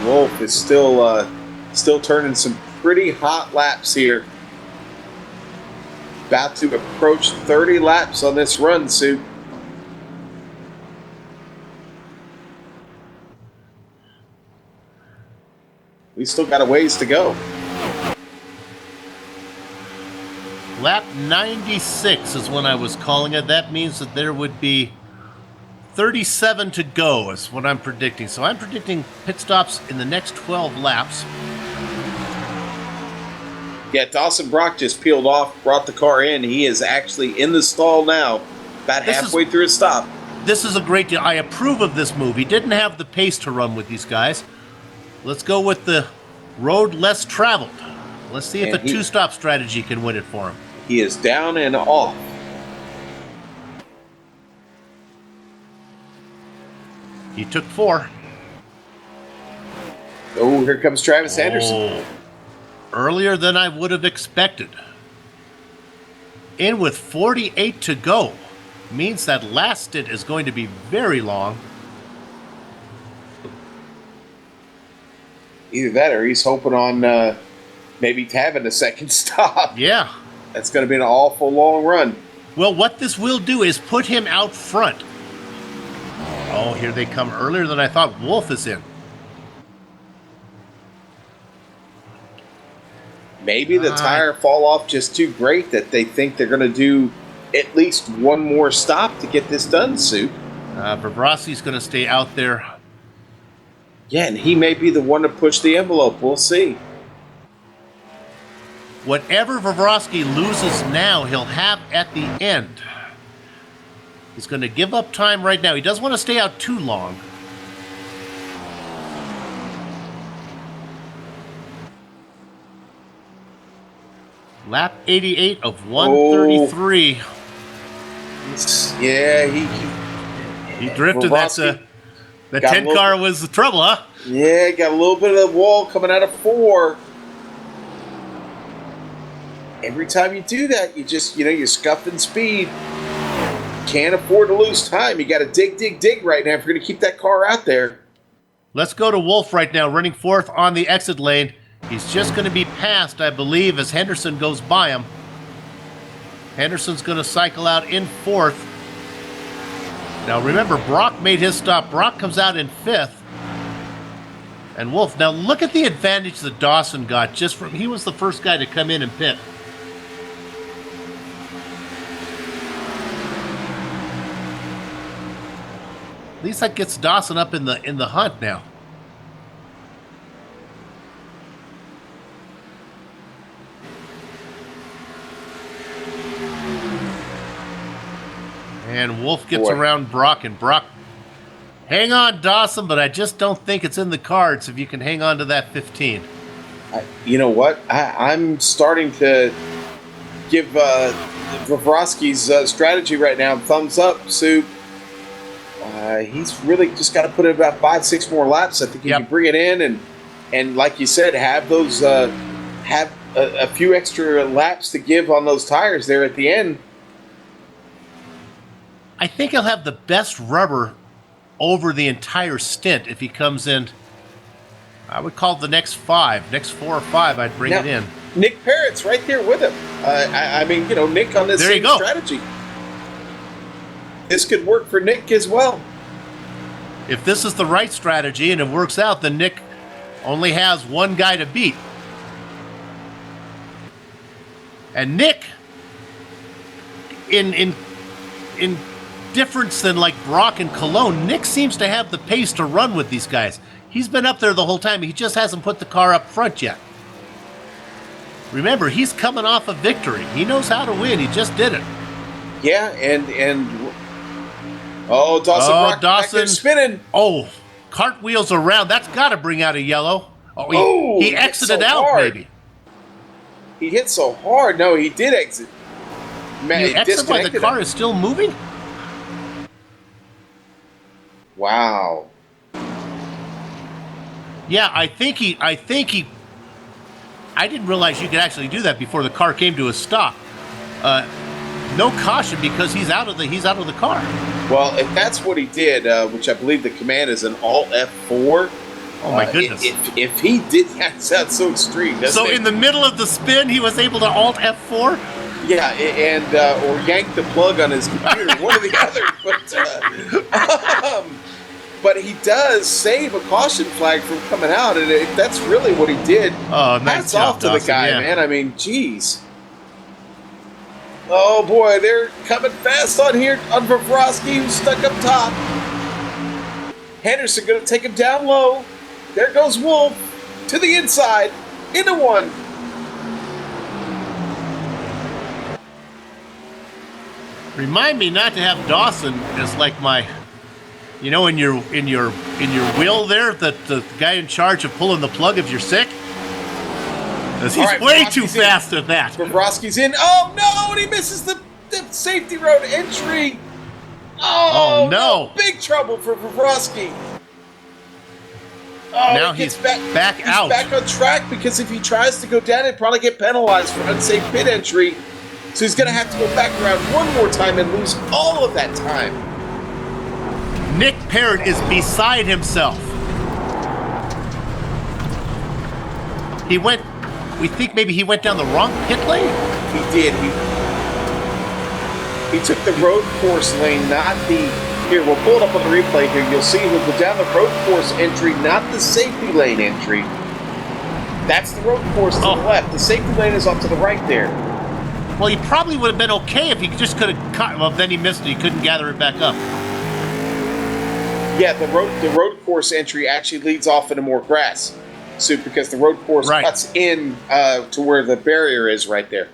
Wolf is still turning some pretty hot laps here. About to approach 30 laps on this run, Soup. We still got a ways to go. Lap 96 is when I was calling it. That means that there would be 37 to go is what I'm predicting. So I'm predicting pit stops in the next 12 laps. Yeah, Dawson Brock just peeled off, brought the car in. He is actually in the stall now, about halfway through his stop. This is a great deal. I approve of this move. He didn't have the pace to run with these guys. Let's go with the road less traveled. Let's see if a two-stop strategy can win it for him. He is down and off. He took 4. Oh, here comes Travis Anderson. Oh, earlier than I would have expected. In with 48 to go. Means that last stint is going to be very long. Either that or he's hoping on maybe having a second stop. Yeah. That's going to be an awful long run. Well, what this will do is put him out front. Oh, here they come earlier than I thought. Wolf is in. Maybe the tire fall off just too great that they think they're going to do at least one more stop to get this done, Soup. Vrosky's going to stay out there. Yeah, and he may be the one to push the envelope. We'll see. Whatever Vrosky loses now, he'll have at the end. He's going to give up time right now. He doesn't want to stay out too long. Lap 88 of 133. Yeah, he drifted. That 10 car was the trouble, huh? Yeah, got a little bit of the wall coming out of 4. every time you do that, you're scuffing speed. Can't afford to lose time. You got to dig right now if you're going to keep that car out there. Let's go to Wolf right now, running fourth on the exit lane. He's just going to be passed, I believe, as Henderson goes by him. Henderson's going to cycle out in fourth. Now remember, Brock made his stop. Brock comes out in fifth. And Wolf, now look at the advantage that Dawson got just from, he was the first guy to come in and pit. At least that gets Dawson up in the hunt now. And Wolf gets around Brock, and Brock, hang on, Dawson, but I just don't think it's in the cards if you can hang on to that 15. You know what? I'm starting to give Vavrovsky's strategy right now thumbs up, Sue. He's really just got to put in about 5-6 more laps. I think he can bring it in and like you said, have those have a few extra laps to give on those tires there at the end. I think he'll have the best rubber over the entire stint if he comes in. I would call it the next 4 or 5. I'd bring it in. Nick Parrott's right there with him. I mean, Nick on this same strategy. This could work for Nick as well. If this is the right strategy and it works out, then Nick only has one guy to beat. And Nick, in difference than like Brock and Cologne, Nick seems to have the pace to run with these guys. He's been up there the whole time. He just hasn't put the car up front yet. Remember, he's coming off a victory. He knows how to win. He just did it. Yeah, and Dawson back there spinning. Oh, cartwheels around. That's got to bring out a yellow. He exited out, hard. maybe. He hit so hard. No, he did exit. Man, he exited while the car is still moving? Wow. Yeah, I didn't realize you could actually do that before the car came to a stop. No caution because he's out of the car. Well, if that's what he did, which I believe the command is an Alt F4. Oh my goodness! If he did, that sounds so extreme. So in the middle of the spin, he was able to Alt F4. Yeah, and or yank the plug on his computer, one or the other. But he does save a caution flag from coming out, and if that's really what he did, hats off to the guy, man. I mean, geez. Oh boy, they're coming fast on here on Vavrovsky, who's stuck up top. Henderson going to take him down low. There goes Wolf to the inside, into one. Remind me not to have Dawson as like my, in your wheel there, the guy in charge of pulling the plug if you're sick. Because he's way too fast at that. Vavrovsky's in. Oh no, and he misses the safety road entry. Oh no. Big trouble for Vavrovsky. Now he's back out. He's back on track because if he tries to go down, he'd probably get penalized for unsafe pit entry. So he's going to have to go back around one more time and lose all of that time. Nick Parrott is beside himself. We think maybe he went down the wrong pit lane? He did. He took the road course lane, not the... Here, we'll pull it up on the replay here. You'll see he'll go down the road course entry, not the safety lane entry. That's the road course to the left. The safety lane is off to the right there. Well, he probably would have been okay if he just could have cut. Well, then he missed it. He couldn't gather it back up. Yeah, the road course entry actually leads off into more grass. So because the road course cuts in to where the barrier is right there.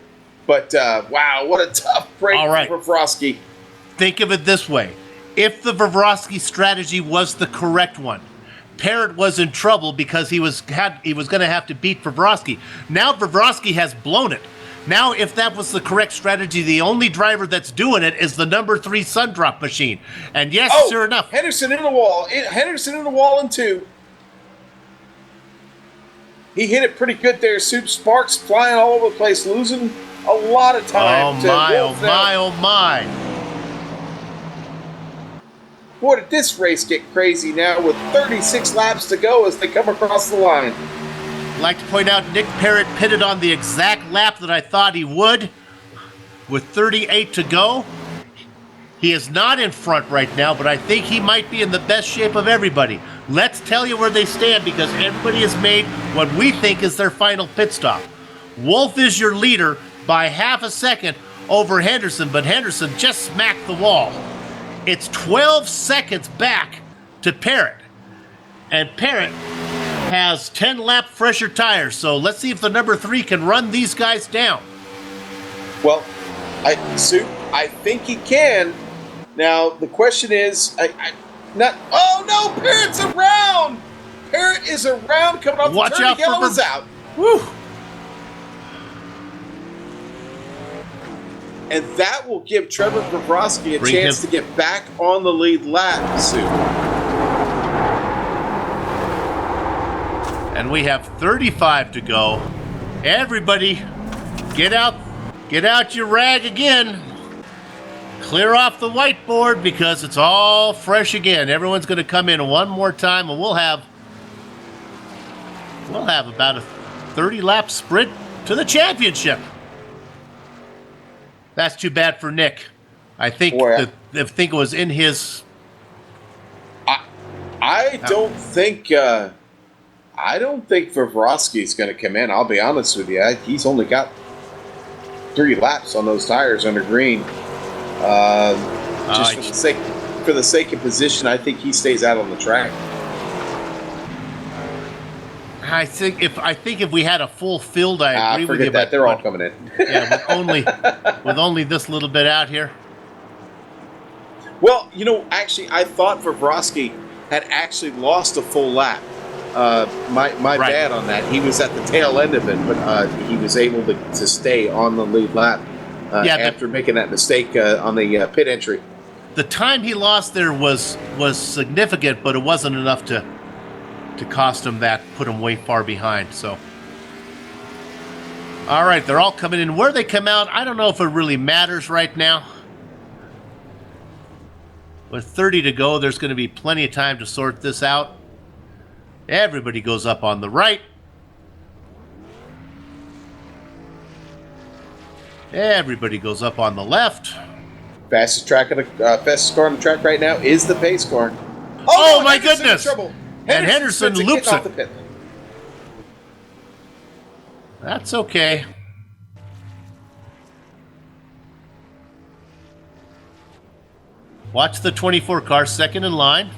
But, wow, what a tough break for Vavrovsky. Think of it this way. If the Vavrovsky strategy was the correct one, Parrott was in trouble because he was going to have to beat Vavrovsky. Now Vavrovsky has blown it. Now, if that was the correct strategy, the only driver that's doing it is the number 3 Sundrop machine. And yes, sure enough. Henderson in the wall. Henderson in the wall in 2. He hit it pretty good there. Soup Sparks flying all over the place, losing a lot of Oh time to my, oh wolf my, out. oh my. Boy, did this race get crazy now with 36 laps to go as they come across the line. I'd like to point out Nick Parrott pitted on the exact lap that I thought he would with 38 to go. He is not in front right now, but I think he might be in the best shape of everybody. Let's tell you where they stand because everybody has made what we think is their final pit stop. Wolf is your leader by half a second over Henderson, but Henderson just smacked the wall. It's 12 seconds back to Parrott. And Parrott has 10 lap fresher tires, so let's see if the number 3 can run these guys down. Well, I think he can. Now, the question is, oh no, Parrott's around! Parrott is around coming off Watch the turn. out The yellow for is out. Woo! And that will give Trevor Bobrovsky a Bring chance him. to get back on the lead lap soon. And we have 35 to go. Everybody, get out your rag again. Clear off the whiteboard because it's all fresh again. Everyone's going to come in one more time, and we'll have about a 30-lap sprint to the championship. That's too bad for Nick. I think Boy, I think it was in his. I don't think Bobrovsky's going to come in. I'll be honest with you. He's only got 3 laps on those tires under green. Just for the sake of position, I think he stays out on the track. I think if we had a full field, I agree with you. Forget that. They're all coming in. Yeah, with only this little bit out here. Well, actually, I thought Bobrovsky had actually lost a full lap. My Right. bad on that. He was at the tail end of it, but he was able to stay on the lead lap after making that mistake on the pit entry. The time he lost there was significant, but it wasn't enough to cost him that, put him way far behind. So, all right, they're all coming in. Where they come out, I don't know if it really matters right now. With 30 to go, there's going to be plenty of time to sort this out. Everybody goes up on the right. Everybody goes up on the left. Fastest car on the track right now is the pace car. Oh, no, my Henderson's in goodness. trouble. And Henderson Henderson's loops getting off it. the pit. That's okay. Watch the 24 car second in line.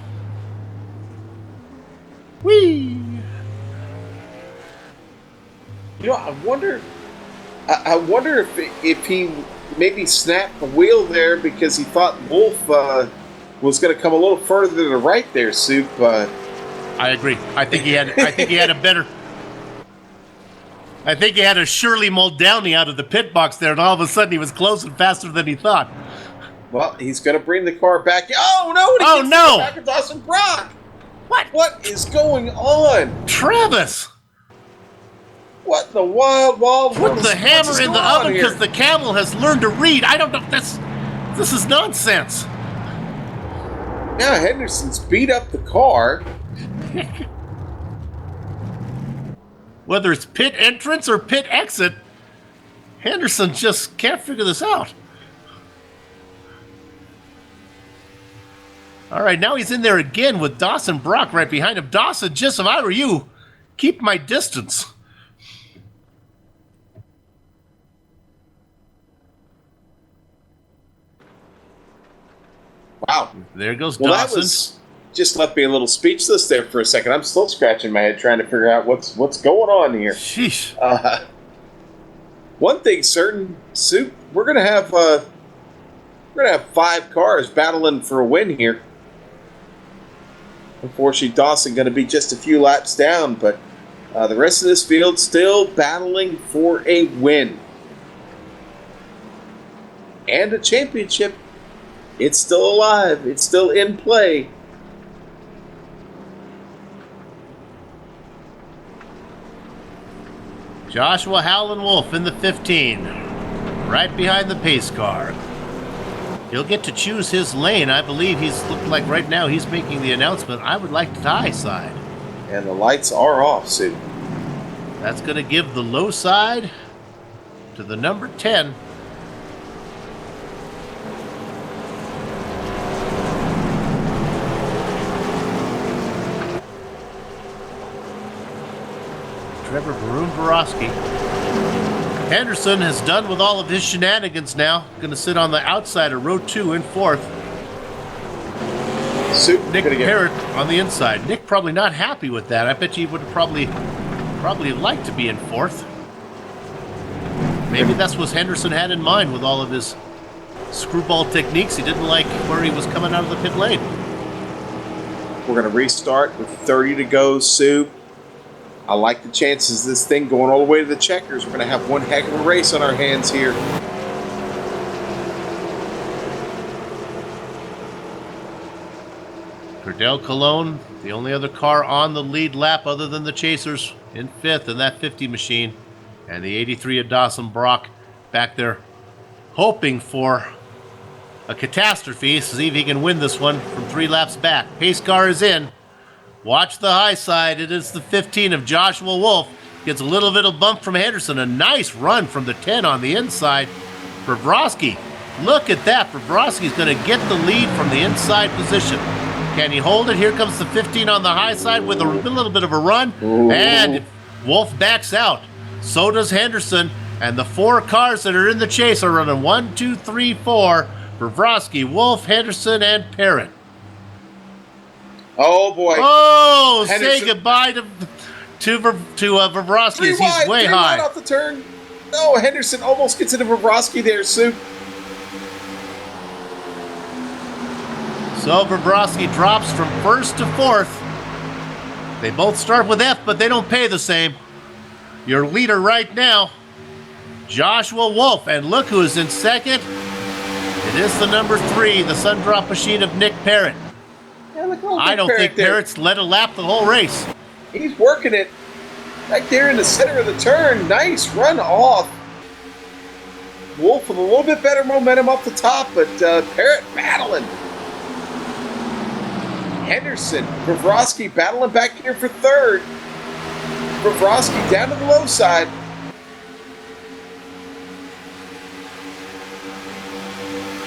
Whee! I wonder if he maybe snapped the wheel there because he thought Wolf was going to come a little further to the right there, Soup. I agree. I think he had a better. I think he had a Shirley Muldowney out of the pit box there, and all of a sudden he was closing faster than he thought. Well, he's going to bring the car back. Oh no! And he Oh, gets no! Back with Dawson Brock. What? What is going on? Travis! What in the wild world Put is- the hammer what's in the going on oven here? because the camel has learned to read. I don't know. This is nonsense. Yeah, Henderson's beat up the car. Whether it's pit entrance or pit exit, Henderson just can't figure this out. All right, now he's in there again with Dawson Brock right behind him. Dawson, just if I were you, keep my distance. Wow. There goes Well, Dawson. that was just left me a little speechless there for a second. I'm still scratching my head trying to figure out what's going on here. Sheesh. One thing certain, Soup, we're gonna have 5 cars battling for a win here. Unfortunately, Dawson going to be just a few laps down, but the rest of this field still battling for a win and a championship. It's still alive. It's still in play. Joshua Howland Wolf in the 15. right behind the pace car. He'll get to choose his lane. I believe he's looked like right now he's making the announcement, I would like the high side. And the lights are off, Sue. That's going to give the low side to the number 10. Trevor Borowski. Henderson has done with all of his shenanigans now. Going to sit on the outside of row 2 in 4th. Nick Parrott on the inside. Nick probably not happy with that. I bet you he would have probably liked to be in 4th. Maybe that's what Henderson had in mind with all of his screwball techniques. He didn't like where he was coming out of the pit lane. We're going to restart with 30 to go, Sue. I like the chances of this thing going all the way to the checkers. We're going to have one heck of a race on our hands here. Cordell Colon, the only other car on the lead lap other than the Chasers, in 5th in that 50 machine. And the 83 of Dawson Brock back there hoping for a catastrophe. See if he can win this one from 3 laps back. Pace car is in. Watch the high side. It is the 15 of Joshua Wolf. Gets a little bit of bump from Henderson. A nice run from the 10 on the inside. Bobrovsky. Look at that. Bobrovsky's going to get the lead from the inside position. Can he hold it? Here comes the 15 on the high side with a little bit of a run. Ooh. And Wolf backs out. So does Henderson. And the 4 cars that are in the chase are running 1, 2, 3, 4. Bobrovsky, Wolf, Henderson, and Parrott. Oh, boy. Oh, Henderson. Say goodbye to Bobrovsky as he's way high. Off the turn. No, Henderson almost gets into Bobrovsky there, Sue. So Bobrovsky drops from 1st to 4th. They both start with F, but they don't pay the same. Your leader right now, Joshua Wolf. And look who is in 2nd. It is the number 3, the Sundrop machine of Nick Parrott. I don't think Parrott's led a lap the whole race. He's working it right there in the center of the turn. Nice run off. Wolf with a little bit better momentum up the top, but Parrott battling. Henderson, Bobrovsky battling back here for 3rd. Bobrovsky down to the low side.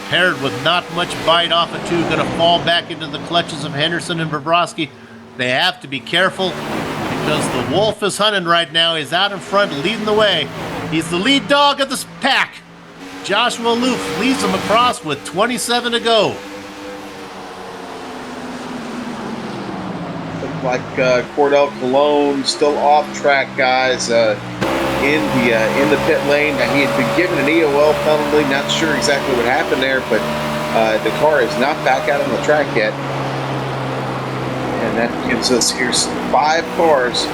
Parrott with not much bite off of 2, going to fall back into the clutches of Henderson and Bobrovsky. They have to be careful because the Wolf is hunting right now. He's out in front, leading the way. He's the lead dog of this pack. Joshua Wolf leads him across with 27 to go. Looks like Cordell Colon still off track, guys. In the pit lane. He had been given an EOL penalty. Not sure exactly what happened there, but the car is not back out on the track yet. And that gives us here 5 cars.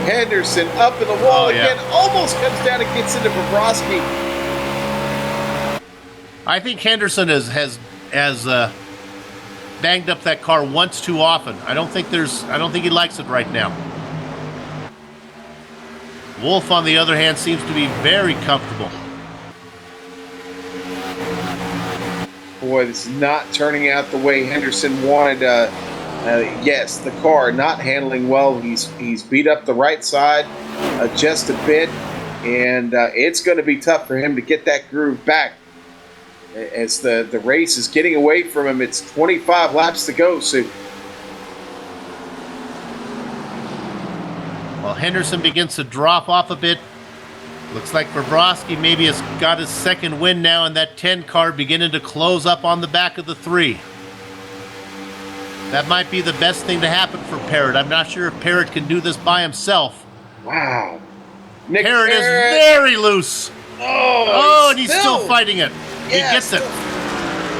Henderson up in the wall again. Almost comes down and gets into Bobrovsky. I think Henderson has banged up that car once too often. I don't think he likes it right now. Wolf, on the other hand, seems to be very comfortable. Boy, this is not turning out the way Henderson wanted. Yes, the car not handling well. He's beat up the right side just a bit, and it's going to be tough for him to get that groove back. As the race is getting away from him, it's 25 laps to go, so... Well, Henderson begins to drop off a bit. Looks like Bobrovsky maybe has got his 2nd win now, and that 10 car beginning to close up on the back of the 3. That might be the best thing to happen for Parrott. I'm not sure if Parrott can do this by himself. Wow. Parrott is very loose. Oh, and he's still fighting it. He gets it.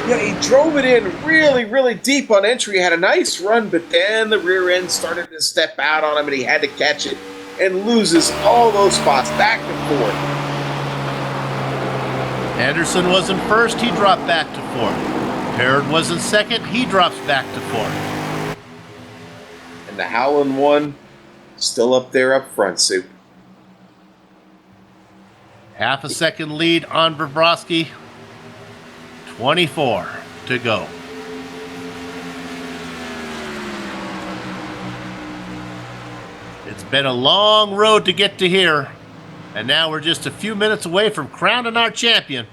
Yeah, he drove it in really, really deep on entry. He had a nice run, but then the rear end started to step out on him, and he had to catch it and loses all those spots back and forth. Anderson was in 1st. He dropped back to 4th. Parrott was in 2nd. He drops back to 4th. And the Howland one still up there up front, Soup. Half a second lead on Bobrovsky. 24 to go. It's been a long road to get to here, and now we're just a few minutes away from crowning our champion.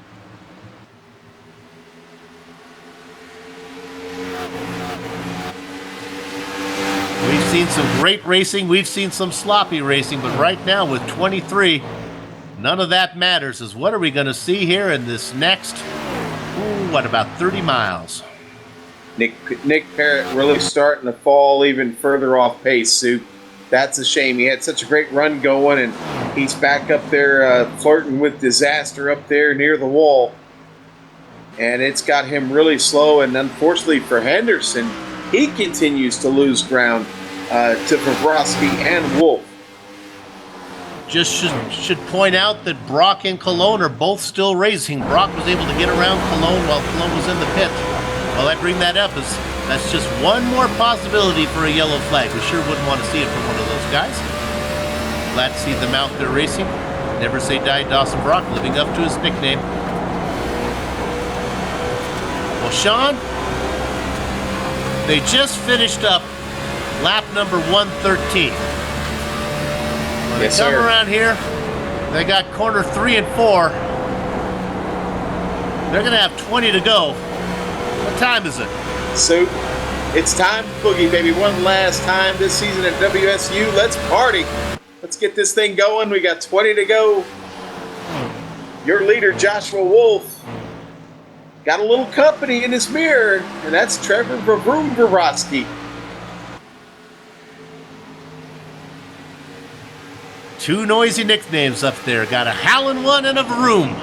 We've seen some great racing, we've seen some sloppy racing, but right now with 23, none of that matters. Is what are we going to see here in this next, what, about 30 miles? Nick Parrott really starting to fall even further off pace, Sue. That's a shame. He had such a great run going, and he's back up there flirting with disaster up there near the wall. And it's got him really slow, and unfortunately for Henderson, he continues to lose ground to Bobrovsky and Wolf. Just should point out that Brock and Cologne are both still racing. Brock was able to get around Cologne while Cologne was in the pit. Well, I bring that up as that's just one more possibility for a yellow flag. We sure wouldn't want to see it from one of those guys. Glad to see them out there racing. Never say die, Dawson Brock, living up to his nickname. Well, Sean, they just finished up lap number 113. When Yes, they come sir. around here, they got corner 3 and 4. They're going to have 20 to go. What time is it? So it's time to boogie, baby. One last time this season at WSU. Let's party. Let's get this thing going. We got 20 to go. Your leader, Joshua Wolf, got a little company in his mirror, and that's Trevor Bobrovsky. Two noisy nicknames up there. Got a howling one and a vroom.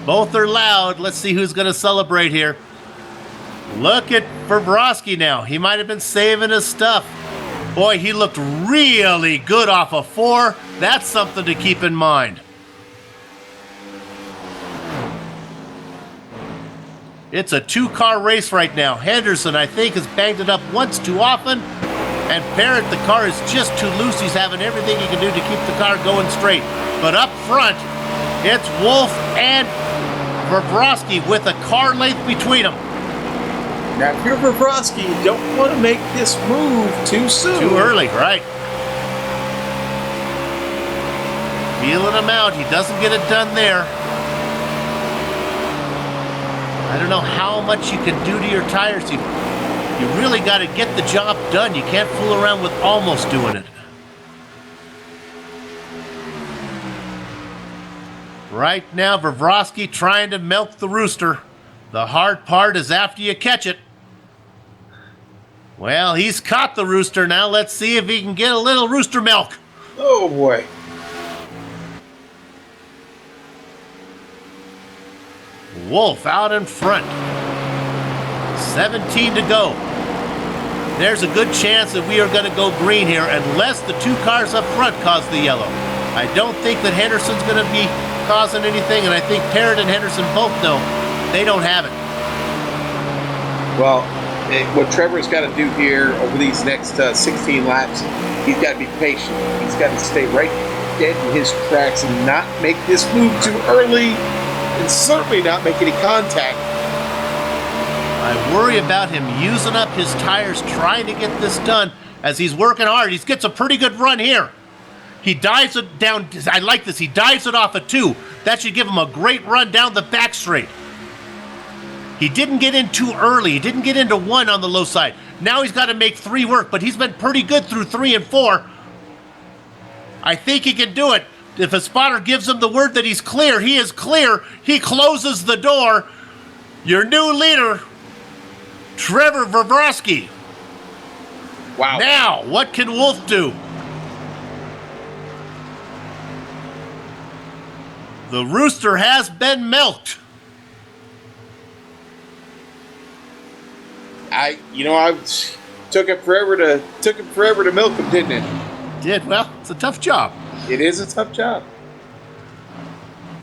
Both are loud. Let's see who's going to celebrate here. Look at Bobrovsky now. He might have been saving his stuff. Boy, he looked really good off a 4. That's something to keep in mind. It's a 2-car race right now. Henderson, I think, has banged it up once too often. And Barrett, the car is just too loose. He's having everything he can do to keep the car going straight. But up front, it's Wolf and Bobrovsky with a car length between them. Now, if you're Bobrovsky, you don't want to make this move too soon. Too early, right? Feeling him out. He doesn't get it done there. I don't know how much you can do to your tires. You really got to get the job done. You can't fool around with almost doing it. Right now, Bobrovsky trying to milk the rooster. The hard part is after you catch it. Well, he's caught the rooster now. Let's see if he can get a little rooster milk. Oh, boy. Wolf out in front. 17 to go. There's a good chance that we are going to go green here unless the 2 cars up front cause the yellow. I don't think that Henderson's going to be causing anything, and I think Parrott and Henderson both know they don't have it. Well, what Trevor's got to do here over these next 16 laps, he's got to be patient. He's got to stay right dead in his tracks and not make this move too early, and certainly not make any contact. I worry about him using up his tires trying to get this done as he's working hard. He gets a pretty good run here. He dives it down. I like this. He dives it off a 2. That should give him a great run down the back straight. He didn't get in too early. He didn't get into 1 on the low side. Now he's got to make 3 work, but he's been pretty good through 3 and 4. I think he can do it. If a spotter gives him the word that he's clear, he is clear. He closes the door. Your new leader, Trevor Bobrovsky. Wow. Now, what can Wolf do? The rooster has been milked. I took it forever to milk him, didn't it? Did, well, it's a tough job. It is a tough job.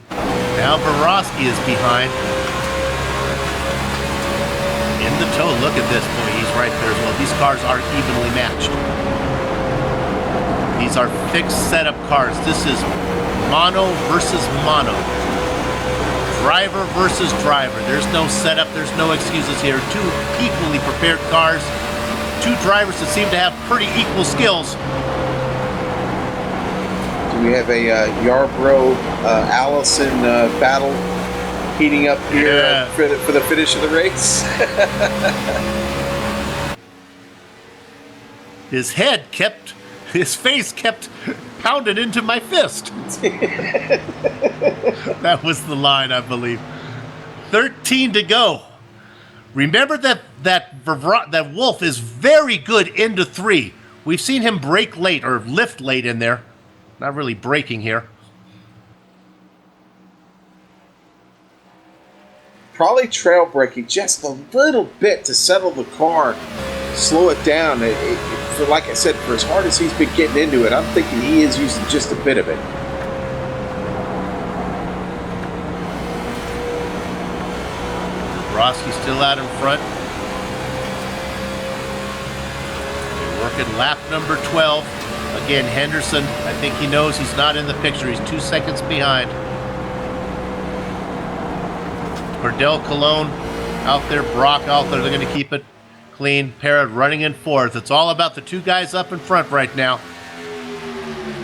Now Bobrovsky is behind. In the toe, look at this. Boy, he's right there as well. These cars are evenly matched. These are fixed setup cars. This is mono versus mono. Driver versus driver. There's no setup, there's no excuses here. Two equally prepared cars. Two drivers that seem to have pretty equal skills. Do we have a Yarborough Allison battle heating up here for the finish of the race? His face kept pounded into my fist. That was the line, I believe. 13 to go. Remember that Wolf is very good into 3. We've seen him brake late or lift late in there. Not really braking here. Probably trail braking just a little bit to settle the car, slow it down. Like I said, for as hard as he's been getting into it, I'm thinking he is using just a bit of it. Roski's still out in front. Working lap number 12. Again, Henderson, I think he knows he's not in the picture. He's 2 seconds behind. Cordell Cologne out there, Brock out there. They're going to keep it clean. Parrott running in fourth. It's all about the two guys up in front right now.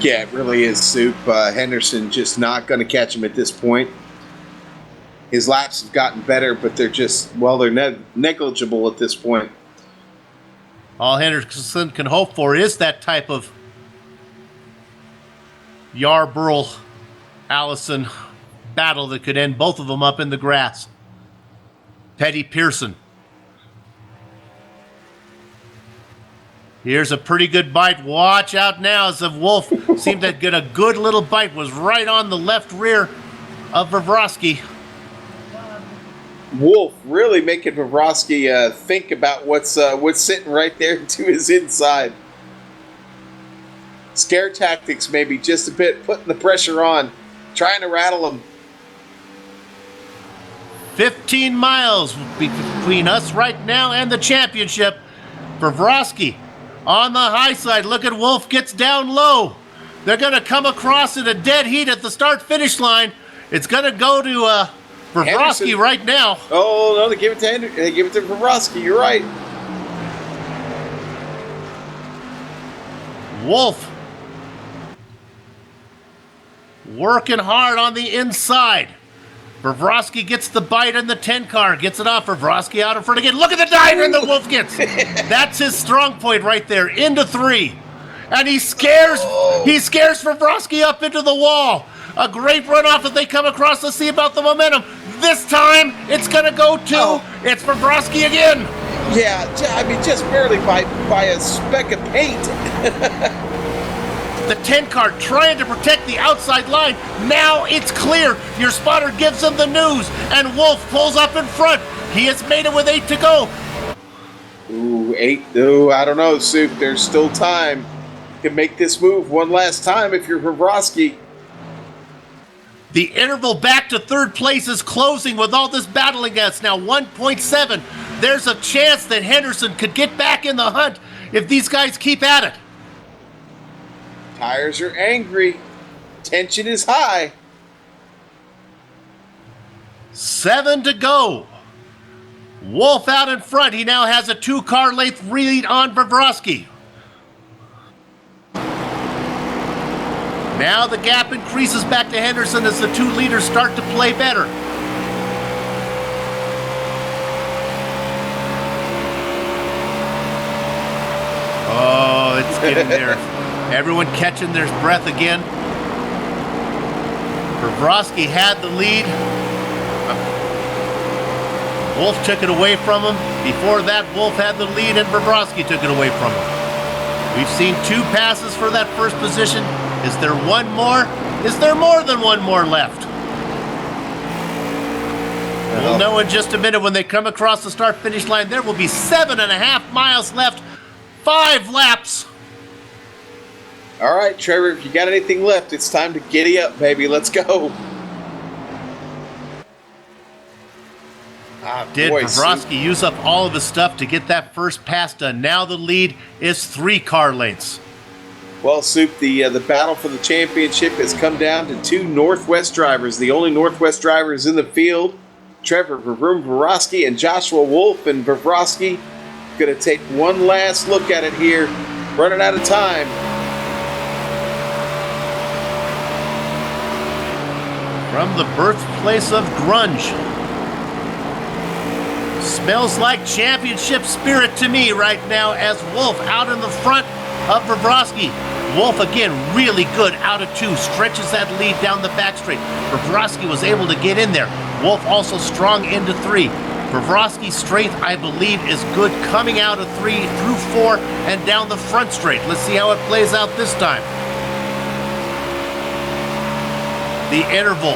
Yeah, it really is, Soup. Henderson just not going to catch him at this point. His laps have gotten better, but they're just, they're negligible at this point. All Henderson can hope for is that type of Yarborough-Allison battle that could end both of them up in the grass. Petty Pearson. Here's a pretty good bite. Watch out now as the Wolf seemed to get a good little bite. Was right on the left rear of Vavrovsky. Wolf really making Vavrovsky think about what's sitting right there to his inside. Scare tactics maybe just a bit, putting the pressure on, trying to rattle him. 15 miles between us right now and the championship. Vavrovsky on the high side. Look at Wolf gets down low. They're going to come across in a dead heat at the start-finish line. It's going to go to Vavrovsky right now. Oh, no, they give it to They give it to Vavrovsky. You're right. Wolf working hard on the inside. Vavrovsky gets the bite in the 10 car, gets it off. Vavrovsky out in front again. Look at the dive in the Wolf gets. That's his strong point right there, into 3. And he scares Vavrovsky up into the wall. A great runoff as they come across. Let's see about the momentum. This time, it's going to go to, it's Vavrovsky again. Yeah, I mean, just barely by a speck of paint. The 10 car trying to protect the outside line. Now it's clear. Your spotter gives them the news, and Wolf pulls up in front. He has made it with 8 to go. Ooh, 8. Ooh, I don't know, Soup. There's still time. You can make this move one last time if you're Vavrovsky. The interval back to third place is closing with all this battle against. Now 1.7. There's a chance that Henderson could get back in the hunt if these guys keep at it. Tires are angry. Tension is high. 7 to go. Wolf out in front. He now has a 2-car length lead on Vavrovsky. Now the gap increases back to Henderson as the 2 leaders start to play better. Oh, it's getting there. Everyone catching their breath again. Vavrovsky had the lead. Wolf took it away from him. Before that, Wolf had the lead and Vavrovsky took it away from him. We've seen 2 passes for that first position. Is there one more? Is there more than one more left? We'll know in just a minute when they come across the start-finish line. There will be 7.5 miles left. 5 laps. All right, Trevor, if you got anything left, it's time to giddy up, baby. Let's go. Did Vavrovsky use up all of his stuff to get that first pass done? Now the lead is 3 car lengths. Well, Soup, the battle for the championship has come down to two Northwest drivers, the only Northwest drivers in the field, Trevor Varosky and Joshua Wolf. And Varosky going to take one last look at it here, running out of time. From the birthplace of grunge. Smells like championship spirit to me right now as Wolf out in the front of Varosky. Wolf again really good out of two, stretches that lead down the back straight. Varosky was able to get in there. Wolf also strong into three. Varosky's strength, I believe, is good coming out of 3 through 4 and down the front straight. Let's see how it plays out this time. The interval,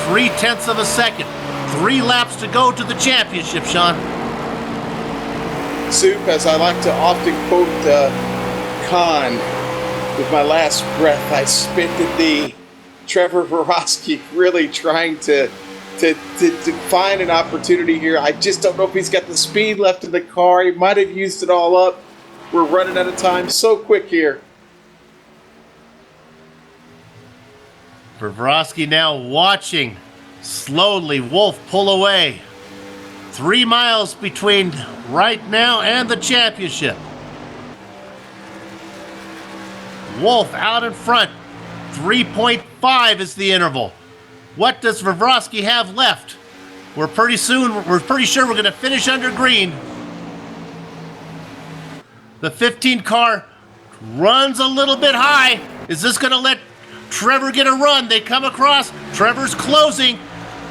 0.3 of a second. 3 laps to go to the championship, Sean. Soup, as I like to often quote Khan, with my last breath, I spit at thee. Trevor Varosky really trying to find an opportunity here. I just don't know if he's got the speed left in the car. He might have used it all up. We're running out of time so quick here. Varosky now watching. Slowly, Wolf pull away. 3 miles between right now and the championship. Wolf out in front. 3.5 is the interval. What does Varosky have left? We're pretty sure we're going to finish under green. The 15 car runs a little bit high. Is this going to let Trevor get a run? They come across. Trevor's closing.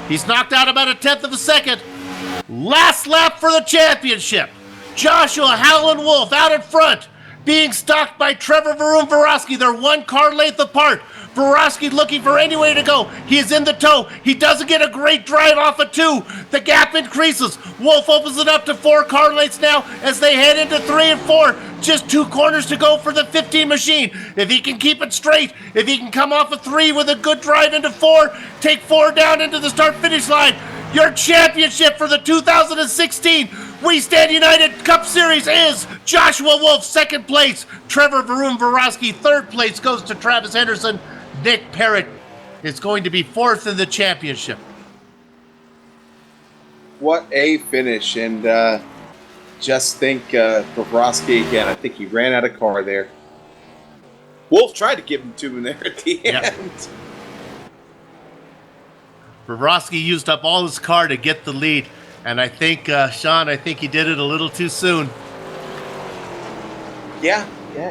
He's knocked out about 1/10 of a second. Last lap for the championship. Joshua Howland Wolf out in front, being stalked by Trevor Varosky. They're 1 car length apart. Varosky looking for any way to go. He is in the tow. He doesn't get a great drive off of 2. The gap increases. Wolf opens it up to 4 car lengths now as they head into 3 and 4. Just 2 corners to go for the 15 machine. If he can keep it straight, if he can come off of 3 with a good drive into 4, take 4 down into the start-finish line. Your championship for the 2016 We Stand United Cup Series is Joshua Wolf, 2nd place. Trevor Varosky, 3rd place, goes to Travis Henderson. Nick Parrott is going to be 4th in the championship. What a finish. And just think Varosky again. I think he ran out of car there. Wolf tried to give him to him there at the end. Varosky used up all his car to get the lead. And I think, Sean, I think he did it a little too soon. Yeah.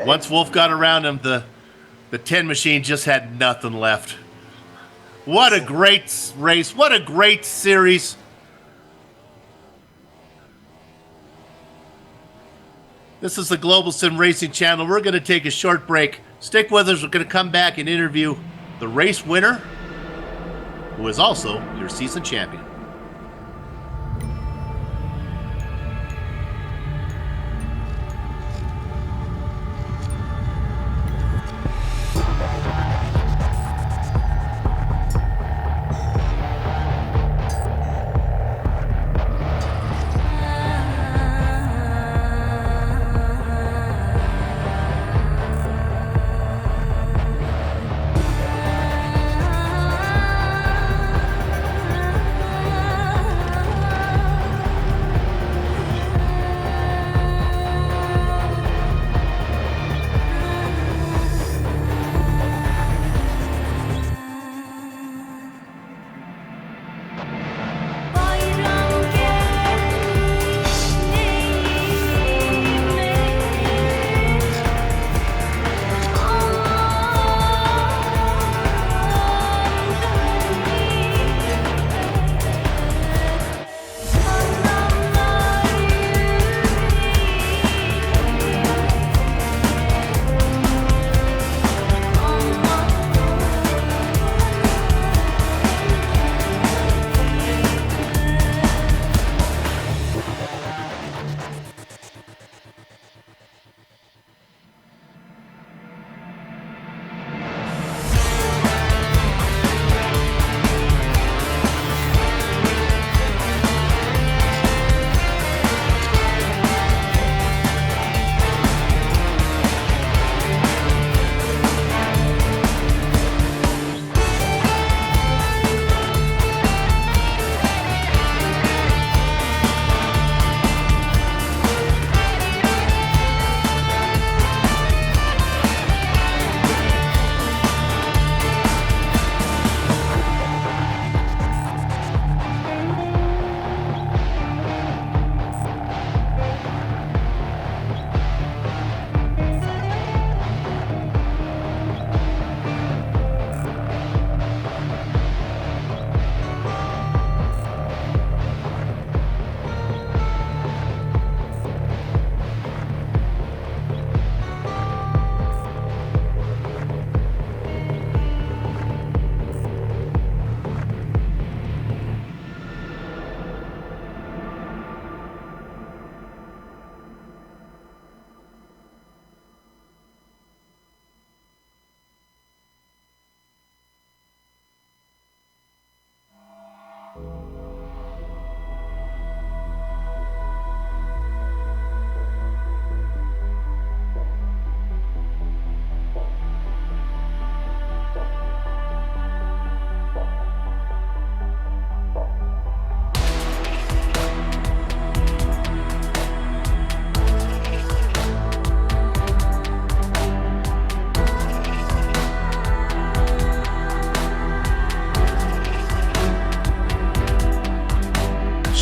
Once Wolf got around him, the 10 machine just had nothing left. What a great race. What a great series. This is the Global Sim Racing Channel. We're going to take a short break. Stick with us. We're going to come back and interview the race winner, who is also your season champion.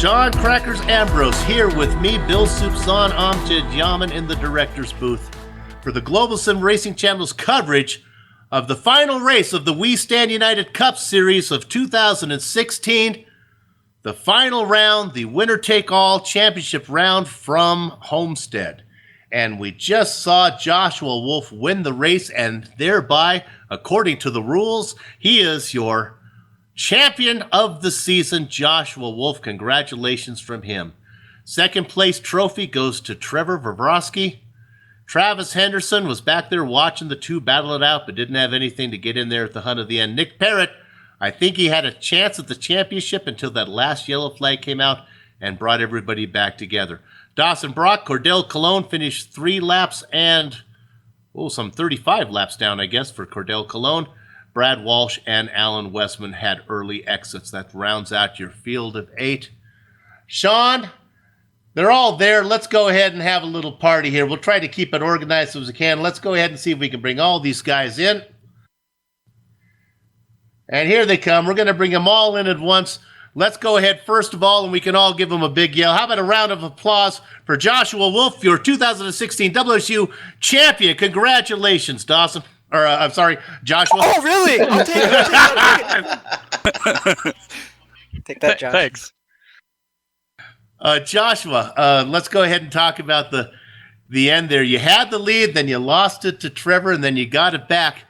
Sean Crackers Ambrose here with me, Bill Soupson Amjad Yaman in the director's booth for the Global Sim Racing Channel's coverage of the final race of the We Stand United Cup Series of 2016. The final round, the winner-take-all championship round from Homestead. And we just saw Joshua Wolf win the race, and thereby, according to the rules, he is your champion of the season, Joshua Wolf. Congratulations from him. Second place trophy goes to Trevor Vavroski. Travis Henderson was back there watching the two battle it out, but didn't have anything to get in there at the hunt of the end. Nick Parrott, I think he had a chance at the championship until that last yellow flag came out and brought everybody back together. Dawson Brock, Cordell Cologne finished 3 laps and, some 35 laps down, I guess, for Cordell Cologne. Brad Walsh and Alan Westman had early exits. That rounds out your field of 8. Sean, they're all there. Let's go ahead and have a little party here. We'll try to keep it organized as we can. Let's go ahead and see if we can bring all these guys in. And here they come. We're going to bring them all in at once. Let's go ahead, first of all, and we can all give them a big yell. How about a round of applause for Joshua Wolf, your 2016 WSU champion? Congratulations, Dawson. I'm sorry, Joshua. Oh, really? I'll take it. Take that, Josh. Thanks. Joshua, let's go ahead and talk about the end there. You had the lead, then you lost it to Trevor, and then you got it back.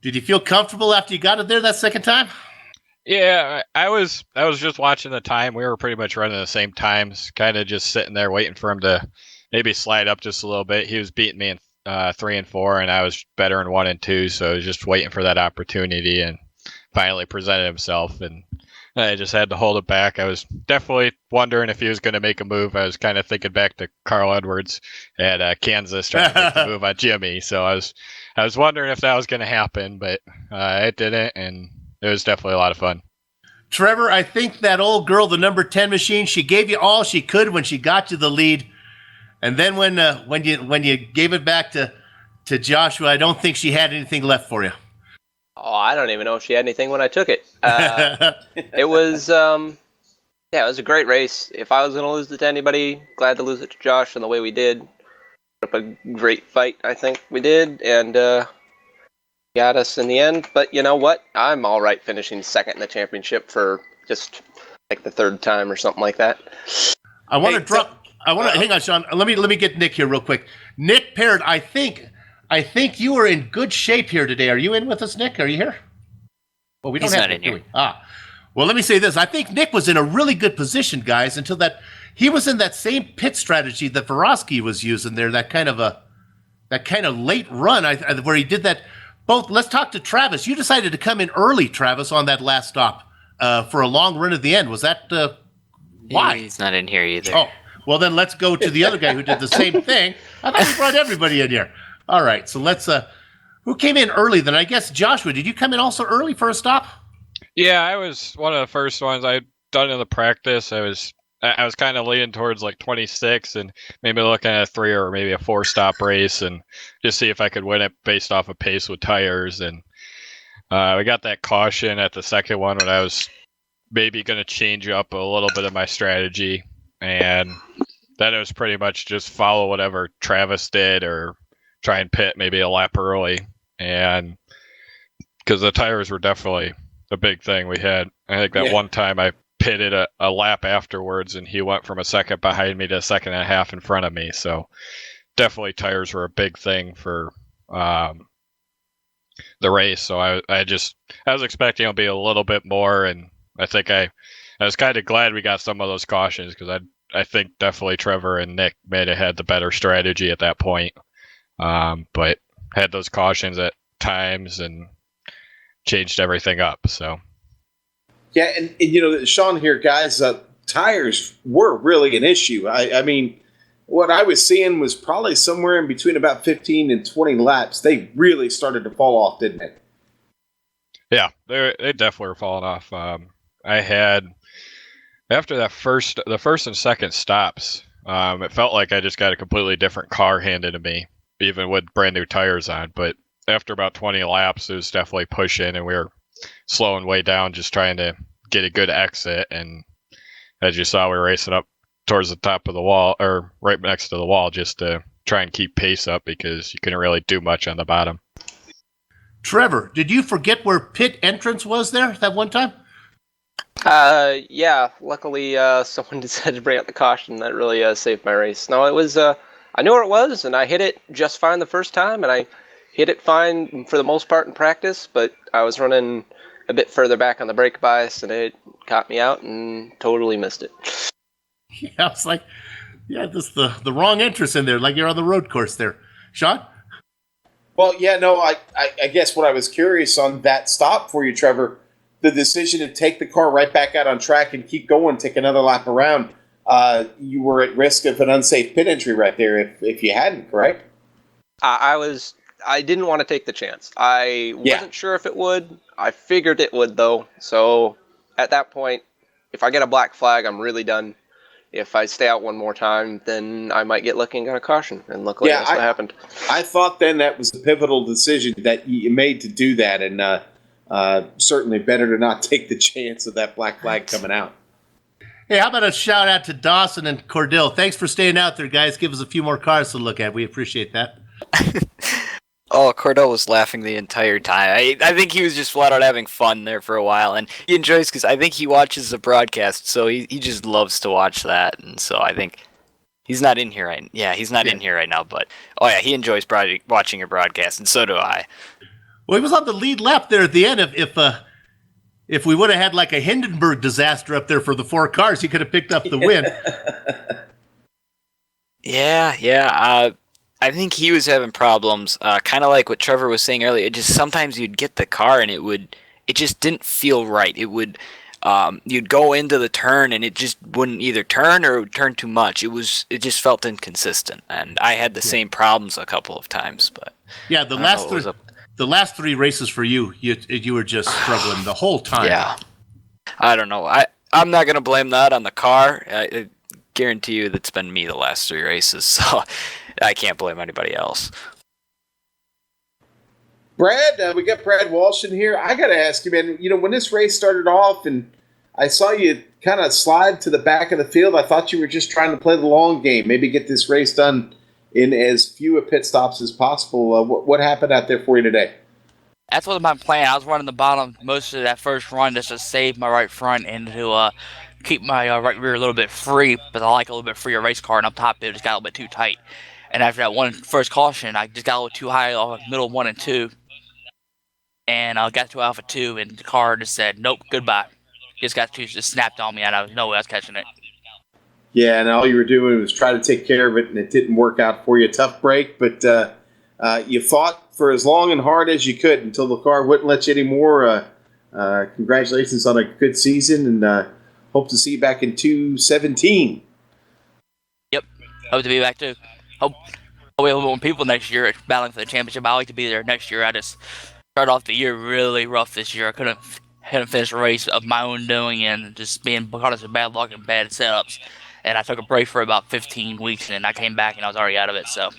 Did you feel comfortable after you got it there that second time? Yeah, I was just watching the time. We were pretty much running the same times, kind of just sitting there waiting for him to maybe slide up just a little bit. He was beating me in 3 and 4, and I was better in 1 and 2, so I was just waiting for that opportunity, and finally presented himself, and I just had to hold it back. I was definitely wondering if he was going to make a move. I was kind of thinking back to Carl Edwards at Kansas trying to make the move on Jimmy, so I was wondering if that was going to happen, but it didn't, and it was definitely a lot of fun. Trevor, I think that old girl, the number 10 machine, she gave you all she could when she got you the lead. And then when you gave it back to Joshua, I don't think she had anything left for you. Oh, I don't even know if she had anything when I took it. It was, it was a great race. If I was going to lose it to anybody, glad to lose it to Josh and the way we did. Put up a great fight, I think we did, and got us in the end. But you know what? I'm all right finishing second in the championship for just like the 3rd time or something like that. Hang on, Sean. Let me get Nick here real quick. Nick Parrott, I think you are in good shape here today. Are you in with us, Nick? Are you here? Well, we don't He's have not Nick, in here. do we? Well, let me say this. I think Nick was in a really good position, guys, until that he was in that same pit strategy that Voroski was using there. That kind of late run where he did that. Let's talk to Travis. You decided to come in early, Travis, on that last stop for a long run at the end. Was that why? He's not in here either. Oh, well, then let's go to the other guy who did the same thing. I thought we brought everybody in here. All right, so let's who came in early then? I guess Joshua, did you come in also early for a stop? Yeah, I was one of the first ones. I'd done in the practice. I was kind of leaning towards like 26 and maybe looking at a 3 or maybe a 4 stop race and just see if I could win it based off of pace with tires. And we got that caution at the second one when I was maybe going to change up a little bit of my strategy. And then it was pretty much just follow whatever Travis did or try and pit maybe a lap early. And because the tires were definitely a big thing we had. I think that one time I pitted a lap afterwards and he went from a second behind me to a second and a half in front of me. So definitely tires were a big thing for the race. So I was expecting it'll be a little bit more, and I think I was kind of glad we got some of those cautions because I think definitely Trevor and Nick may have had the better strategy at that point. But had those cautions at times and changed everything up. So Yeah, and Sean here, guys, tires were really an issue. I mean, what I was seeing was probably somewhere in between about 15 and 20 laps. They really started to fall off, didn't they? Yeah, they definitely were falling off. I had, after the first and second stops, it felt like I just got a completely different car handed to me, even with brand new tires on. But after about 20 laps, it was definitely pushing, and we were slowing way down, just trying to get a good exit. And as you saw, we were racing up towards the top of the wall, or right next to the wall, just to try and keep pace up because you couldn't really do much on the bottom. Trevor, did you forget where pit entrance was there that one time? Yeah. Luckily, someone decided to bring out the caution. That really saved my race. No, it was. I knew where it was, and I hit it just fine the first time, and I hit it fine for the most part in practice. But I was running a bit further back on the brake bias, and it caught me out and totally missed it. Yeah, I was like, yeah, this is the wrong entrance in there, like you're on the road course there. Sean? Well, yeah, no, I guess what I was curious on that stop for you, Trevor, the decision to take the car right back out on track and keep going, take another lap around, you were at risk of an unsafe pit entry right there if you hadn't, correct? I didn't want to take the chance. I wasn't sure if it would. I figured it would, though. So at that point, if I get a black flag, I'm really done. If I stay out one more time, then I might get lucky and get a caution. And luckily, that's what happened. I thought then that was a pivotal decision that you made to do that, and certainly better to not take the chance of that black flag coming out. Hey, how about a shout out to Dawson and Cordell? Thanks for staying out there, guys. Give us a few more cars to look at. We appreciate that. Oh, Cordell was laughing the entire time. I think he was just flat out having fun there for a while, and he enjoys because I think he watches the broadcast, so he just loves to watch that, and so I think he's not in here right. Yeah, he's not in here right now, but he enjoys watching your broadcast, and so do I. Well, he was on the lead lap there at the end. If we would have had like a Hindenburg disaster up there for the 4 cars, he could have picked up the win. Yeah. I think he was having problems, kind of like what Trevor was saying earlier. It just sometimes you'd get the car and it just didn't feel right. It would, you'd go into the turn and it just wouldn't either turn or it would turn too much. It just felt inconsistent, and I had the same problems a couple of times. But yeah, the last 3 races for you were just struggling the whole time. Yeah, I don't know. I'm not gonna blame that on the car. I guarantee you that's been me the last 3 races, so I can't blame anybody else. Brad, we got Brad Walsh in here. I got to ask you, man, when this race started off and I saw you kind of slide to the back of the field, I thought you were just trying to play the long game, maybe get this race done in as few pit stops as possible. What happened out there for you today? That's what my plan. I was running the bottom most of that first run just to save my right front and to keep my right rear a little bit free, but I like a little bit freer race car, and up top it just got a little bit too tight. And after that first caution, I just got a little too high off middle 1 and 2. And I got to Alpha 2, and the car just said, nope, goodbye. Just snapped on me, and I was no way I was catching it. Yeah, and all you were doing was try to take care of it, and it didn't work out for you. Tough break, but you fought for as long and hard as you could until the car wouldn't let you anymore. Congratulations on a good season, and hope to see you back in 2017. Yep, hope to be back too. Hope we have more people next year battling for the championship. I like to be there next year. I just started off the year really rough this year. I couldn't finish a race of my own doing and just being caught of bad luck and bad setups. And I took a break for about 15 weeks, and I came back and I was already out of it. So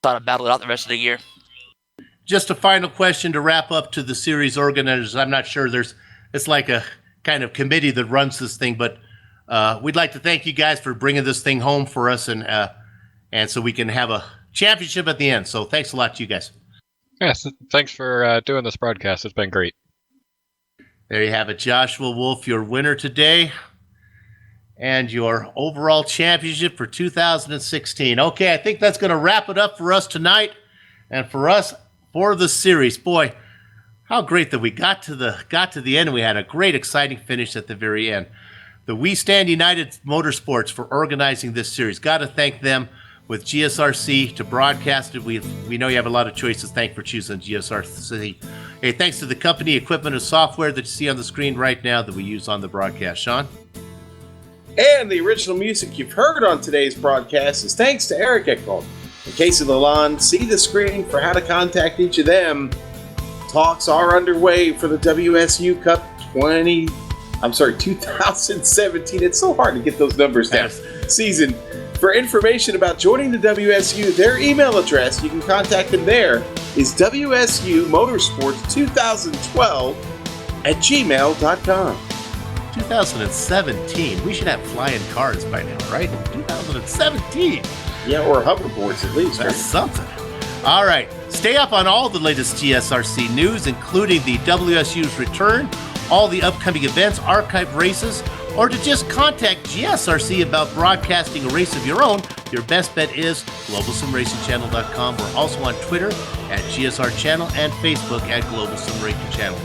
thought I'd battle it out the rest of the year. Just a final question to wrap up to the series organizers. I'm not sure it's like a kind of committee that runs this thing, but we'd like to thank you guys for bringing this thing home for us, and so we can have a championship at the end. So thanks a lot to you guys. Yes, thanks for doing this broadcast. It's been great. There you have it, Joshua Wolf, your winner today, and your overall championship for 2016. Okay, I think that's going to wrap it up for us tonight, and for us for the series. Boy, how great that we got to the end. We had a great, exciting finish at the very end. The We Stand United Motorsports for organizing this series. Got to thank them with GSRC to broadcast it. We know you have a lot of choices. Thanks for choosing GSRC. Hey, thanks to the company, equipment, and software that you see on the screen right now that we use on the broadcast. Sean? And the original music you've heard on today's broadcast is thanks to Eric Eckholm. In case of Lalonde, see the screen for how to contact each of them. Talks are underway for the WSU Cup 2017. It's so hard to get those numbers down. Season. For information about joining the WSU, their email address, you can contact them there, is WSU Motorsports 2012 @gmail.com. 2017. We should have flying cars by now, right? 2017. Yeah, or hoverboards at least. That's Right? something. All right. Stay up on all the latest GSRC news, including the WSU's return, all the upcoming events, archive races, or to just contact GSRC about broadcasting a race of your own. Your best bet is globalsimracingchannel.com. We're also on Twitter at GSR Channel and Facebook at Global Sim Racing Channel.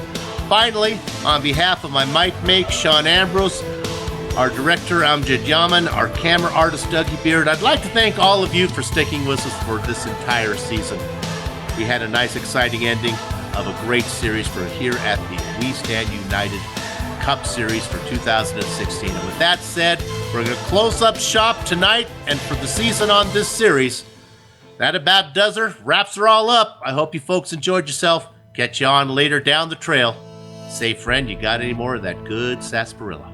Finally, on behalf of my mic mate, Sean Ambrose, our director, Amjad Yaman, our camera artist, Dougie Beard, I'd like to thank all of you for sticking with us for this entire season. We had a nice, exciting ending of a great series for here at the We Stand United Cup Series for 2016. And with that said, we're going to close up shop tonight and for the season on this series. That about does her. Wraps her all up. I hope you folks enjoyed yourself. Catch you on later down the trail. Say, friend, you got any more of that good sarsaparilla?